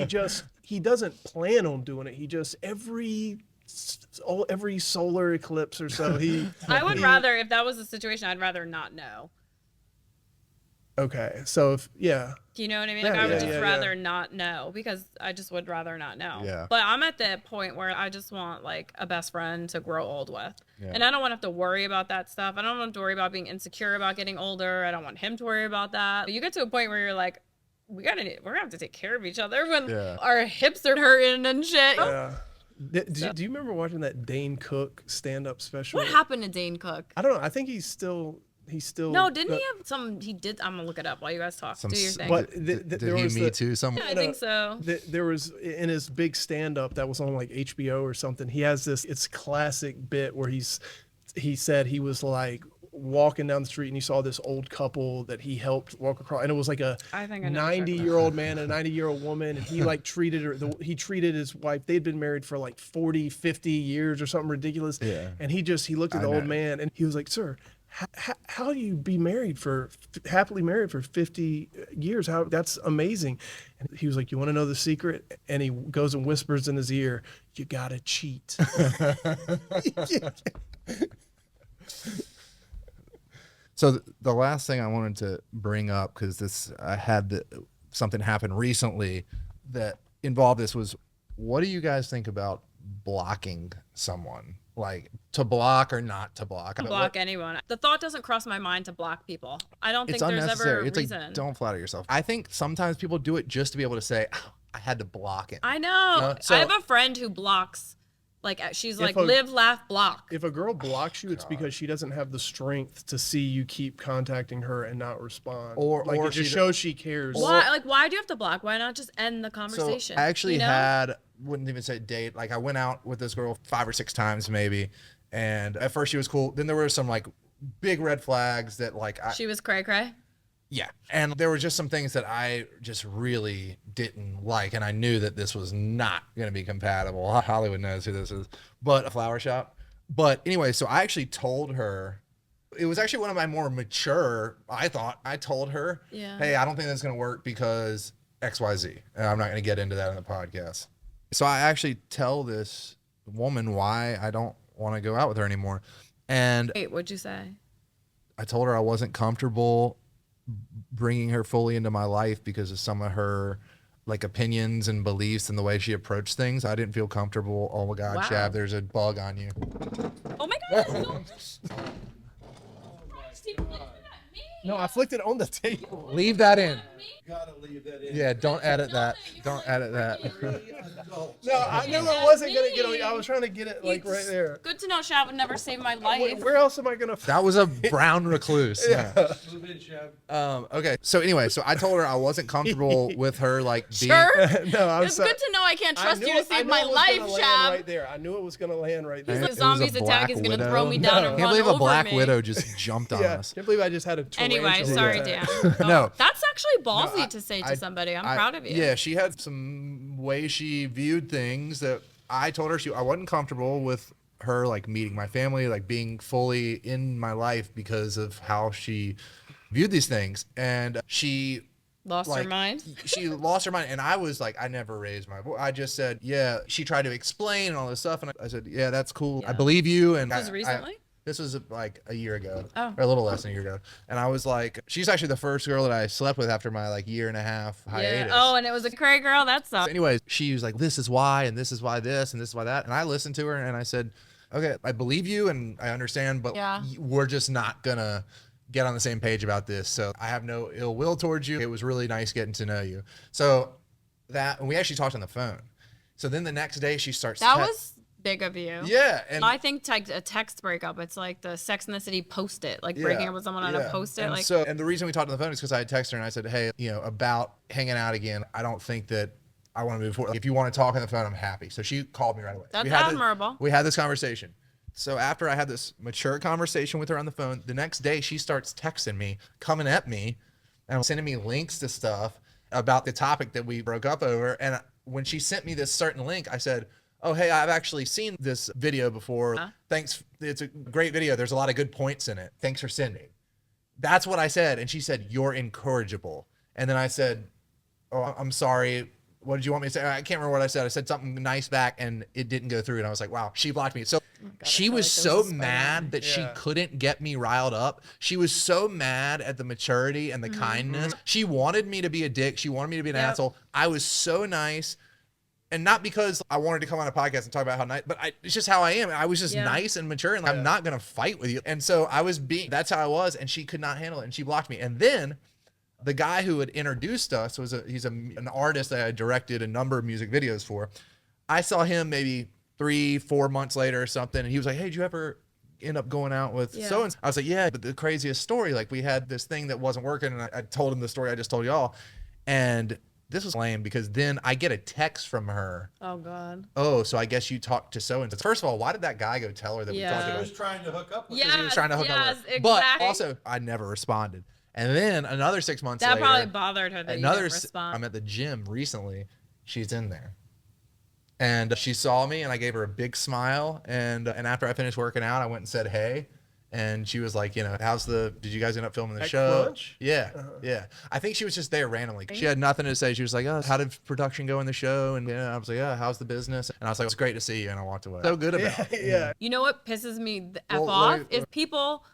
he doesn't plan on doing it. He just, every solar eclipse or so, I would rather, if that was the situation, I'd rather not know. Okay, so do you know what I mean? Like I would just rather not know because I just would rather not know. Yeah. But I'm at the point where I just want like a best friend to grow old with. Yeah. And I don't want to have to worry about that stuff. I don't want to worry about being insecure about getting older. I don't want him to worry about that. But you get to a point where you're like, we're gonna have to take care of each other when our hips are hurting and shit. Yeah. Do you remember watching that Dane Cook stand-up special? What happened to Dane Cook? I don't know. I think he's still no, didn't he have some? He did. I'm gonna look it up while you guys talk. Do your thing. But did he Me Too? Some? Yeah, I think so. There was in his big stand-up that was on like HBO or something. He has it's classic bit where he said he was like walking down the street and he saw this old couple that he helped walk across, and it was like a 90-year-old man and a 90-year-old woman, and he like treated her. He treated his wife. They'd been married for like 40, 50 years or something ridiculous. Yeah. And he looked at the old man and he was like, "Sir, how do you be happily married for 50 years? That's amazing." And he was like, "You want to know the secret?" And he goes and whispers in his ear, "You gotta cheat." So the last thing I wanted to bring up, because I had something happen recently that involved this, was what do you guys think about blocking someone? Like, to block or not to block? Block anyone. The thought doesn't cross my mind to block people. I don't think there's ever a reason. Like, don't flatter yourself. I think sometimes people do it just to be able to say, oh, I had to block it. I know. I have a friend who blocks. Like, she's like, live, laugh, block. If a girl blocks you, it's because she doesn't have the strength to see you keep contacting her and not respond. Or it just shows she cares. Why? Like, why do you have to block? Why not just end the conversation? So I actually wouldn't even say date. Like, I went out with this girl 5 or 6 times maybe, and at first she was cool. Then there were some like big red flags that like she was cray cray. Yeah, and there were just some things that I just really didn't like, and I knew that this was not going to be compatible. Hollywood knows who this is, but a flower shop. But anyway, so I actually told her. It was actually one of my more mature. I told her, "Hey, I don't think that's going to work because XYZ." And I'm not going to get into that in the podcast. So I actually tell this woman why I don't want to go out with her anymore. And wait, what'd you say? I told her I wasn't comfortable bringing her fully into my life because of some of her like opinions and beliefs and the way she approached things. I didn't feel comfortable. Oh my God, wow. Shav, there's a bug on you. Oh my God. No, I flicked it on the table. Leave that in. Gotta leave that in. Yeah, don't edit that. Don't edit that. No, I knew it wasn't gonna get on. I was trying to get it like right there. Good to know Shav would never save my life. Where else am I gonna? That was a brown recluse. Yeah. Move in, Shav. Okay. So anyway, I told her I wasn't comfortable with her like being. Sure. No, it's good to know I can't trust you to save my life, Shav. Right there. I knew it was gonna land right there. The zombies attack is gonna throw me down and run over me. Can't believe a black widow just jumped on us. Can't believe I just had a. Anyway, sorry, Dan. No, that's actually ballsy to say to somebody. I'm proud of you. Yeah, she had some way she viewed things that I told her I wasn't comfortable with her like meeting my family, like being fully in my life because of how she viewed these things, and she lost her mind. She lost her mind, and I was like, I never raised my voice. I just said, yeah. She tried to explain and all this stuff, and I said, yeah, that's cool. Yeah. I believe you. And this was recently. This was like a year ago, Oh. or a little less than a year ago. And I was like, she's actually the first girl that I slept with after my like year and a half hiatus. Oh, and it was a cray girl. That sucks. So anyways, she was like, this is why, and this is why this, and this is why that. And I listened to her and I said, okay, I believe you and I understand, but we're just not gonna get on the same page about this. So I have no ill will towards you. It was really nice getting to know you. So that, and we actually talked on the phone. So then the next day she starts. That was big of you. Yeah. And I think a text breakup, it's like the Sex and the City post-it, like breaking up with someone on a post-it. And like, so, and the reason we talked on the phone is because I had texted her and I said, hey, about hanging out again, I don't think that I want to move forward. If you want to talk on the phone, I'm happy. So she called me right away. That's admirable. We had this conversation. So after I had this mature conversation with her on the phone, the next day she starts texting me, coming at me, and sending me links to stuff about the topic that we broke up over. And when she sent me this certain link, I said, oh, hey, I've actually seen this video before. Thanks. It's a great video. There's a lot of good points in it. Thanks for sending. That's what I said. And she said, you're incorrigible. And then I said, oh, I'm sorry. What did you want me to say? I can't remember what I said. I said something nice back and it didn't go through. And I was like, wow, she blocked me. So she was so mad that she couldn't get me riled up. She was so mad at the maturity and the kindness. She wanted me to be a dick. She wanted me to be an asshole. I was so nice. And not because I wanted to come on a podcast and talk about how nice, but it's just how I am. I was just nice and mature and I'm not going to fight with you. And so that's how I was. And she could not handle it. And she blocked me. And then the guy who had introduced us he's an artist that I directed a number of music videos for. I saw him maybe 3-4 months later or something. And he was like, hey, did you ever end up going out with so-and-so? I was like, yeah, but the craziest story, like we had this thing that wasn't working. And I told him the story I just told y'all. And this was lame because then I get a text from her. Oh, God. Oh, so I guess you talked to so-and-so. First of all, why did that guy go tell her that we talked to her? He was trying to hook up with her. He was trying to hook up with her. Exactly. But also, I never responded. And then another 6 months later. That probably bothered her that you didn't respond. I'm at the gym recently. She's in there. And she saw me and I gave her a big smile. And after I finished working out, I went and said, hey. And she was like, did you guys end up filming the show? Crunch? Yeah. Yeah. I think she was just there randomly. She had nothing to say. She was like, oh, how did production go in the show? And I was like, yeah, how's the business? And I was like, it's great to see you. And I walked away. So good about it. Yeah. You know what pisses me the F off is people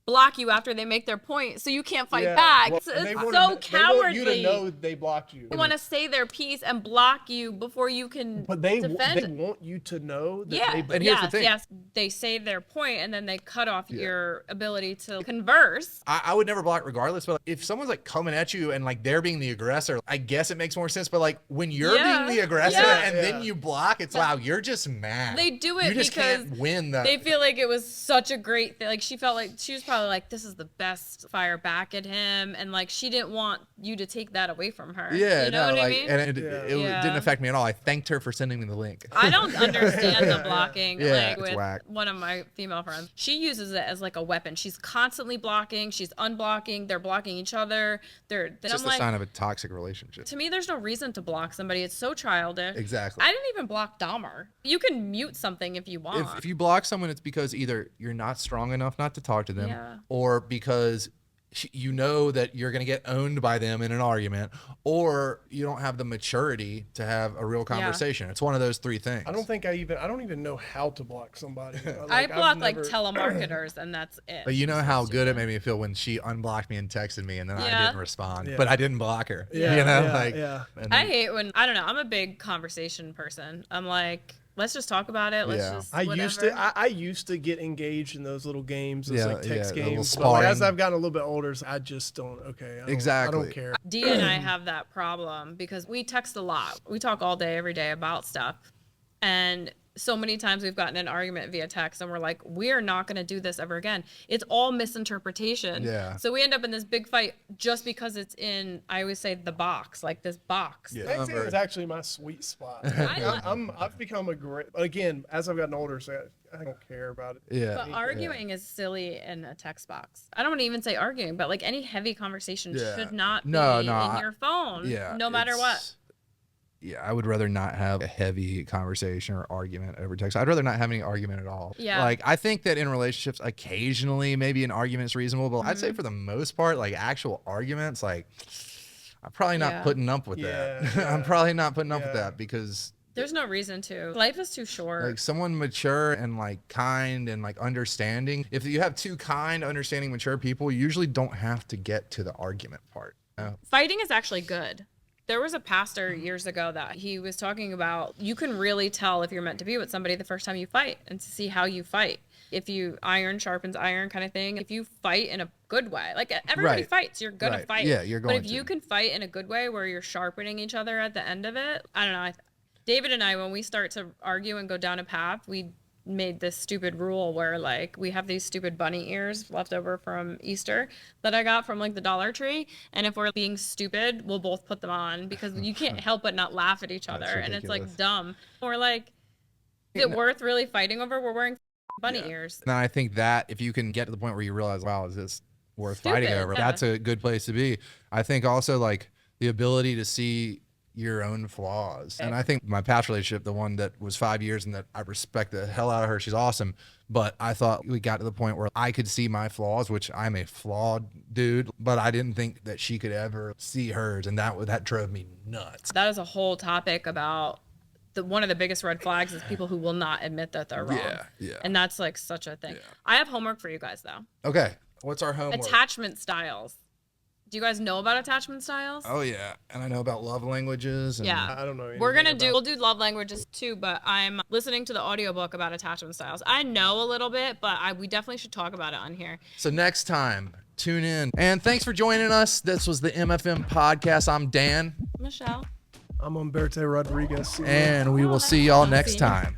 block you after they make their point, so you can't fight back. It's so cowardly. They want you to know they blocked you. They want to say their piece and block you before you can defend. They want you to know that and here's the thing. Yes, they say their point and then they cut off your ability to converse. I would never block regardless, but if someone's like coming at you and like they're being the aggressor, I guess it makes more sense. But like when you're being the aggressor and then you block, it's wow, you're just mad. They do it you just because can't win that. They feel like it was such a great thing. Like she felt like she was probably like, this is the best, fire back at him, and like she didn't want you to take that away from her. Yeah, you know what I mean? And it didn't affect me at all. I thanked her for sending me the link. I don't understand the blocking. Yeah, like with whack. One of my female friends, she uses it as like a weapon. She's constantly blocking. She's unblocking. They're blocking each other. Then It's just I'm a sign of a toxic relationship. To me, there's no reason to block somebody. It's so childish. Exactly. I didn't even block Dahmer. You can mute something if you want. If you block someone, it's because either you're not strong enough not to talk to them, or because you know that you're going to get owned by them in an argument, or you don't have the maturity to have a real conversation. It's one of those three things. I don't even know how to block somebody. I block like telemarketers and that's it. But you know how good it made me feel when she unblocked me and texted me and then I didn't respond, but I didn't block her. I hate when, I don't know, I'm a big conversation person. I'm like, let's just talk about it. Let's just I used to get engaged in those little games, those like text games. But sparring. as I've gotten a little bit older, I just don't. I don't care. Dee and I have that problem because we text a lot. We talk all day, every day about stuff, and so many times we've gotten an argument via text and we're like, we're not going to do this ever again. It's all misinterpretation. Yeah. So we end up in this big fight just because it's in, I always say, the box, like this box. Yeah. Texting is actually my sweet spot. I've become again, as I've gotten older, so I don't care about it. Yeah. But arguing is silly in a text box. I don't want to even say arguing, but like any heavy conversation should not be in your phone. No matter what. Yeah, I would rather not have a heavy conversation or argument over text. I'd rather not have any argument at all. Yeah. Like, I think that in relationships, occasionally, maybe an argument's reasonable, but I'd say for the most part, like, actual arguments, like, I'm probably not putting up with that. I'm probably not putting up with that because There's no reason to. Life is too short. Like someone mature and like kind and like understanding. If you have two kind, understanding, mature people, you usually don't have to get to the argument part. Fighting is actually good. There was a pastor years ago that he was talking about you can really tell if you're meant to be with somebody the first time you fight and to see how you fight. If you iron sharpens iron kind of thing. If you fight in a good way, like everybody fights, you're going to fight. Yeah, you're going to. But if you can fight in a good way where you're sharpening each other at the end of it, I don't know. David and I, when we start to argue and go down a path, we made this stupid rule where like we have these stupid bunny ears left over from Easter that I got from like the Dollar Tree, and if we're being stupid we'll both put them on because you can't help but not laugh at each other. And it's like dumb. We're like, is it worth really fighting over? We're wearing bunny ears. And I think that if you can get to the point where you realize, wow, is this worth fighting over? That's a good place to be. I think also like the ability to see your own flaws. And I think my past relationship, the one that was 5 years and that I respect the hell out of her, she's awesome. But I thought we got to the point where I could see my flaws, which I'm a flawed dude, but I didn't think that she could ever see hers. And that drove me nuts. That is a whole topic about one of the biggest red flags is people who will not admit that they're wrong. Yeah. And that's like such a thing. Yeah. I have homework for you guys though. Okay. What's our homework? Attachment styles. Do you guys know about attachment styles? Oh yeah, and I know about love languages. And I don't know. We'll do love languages too, but I'm listening to the audiobook about attachment styles. I know a little bit, but we definitely should talk about it on here. So next time, tune in. And thanks for joining us. This was the MFM Podcast. I'm Dan. Michele. I'm Humberto Rodriguez. And we will see y'all next time.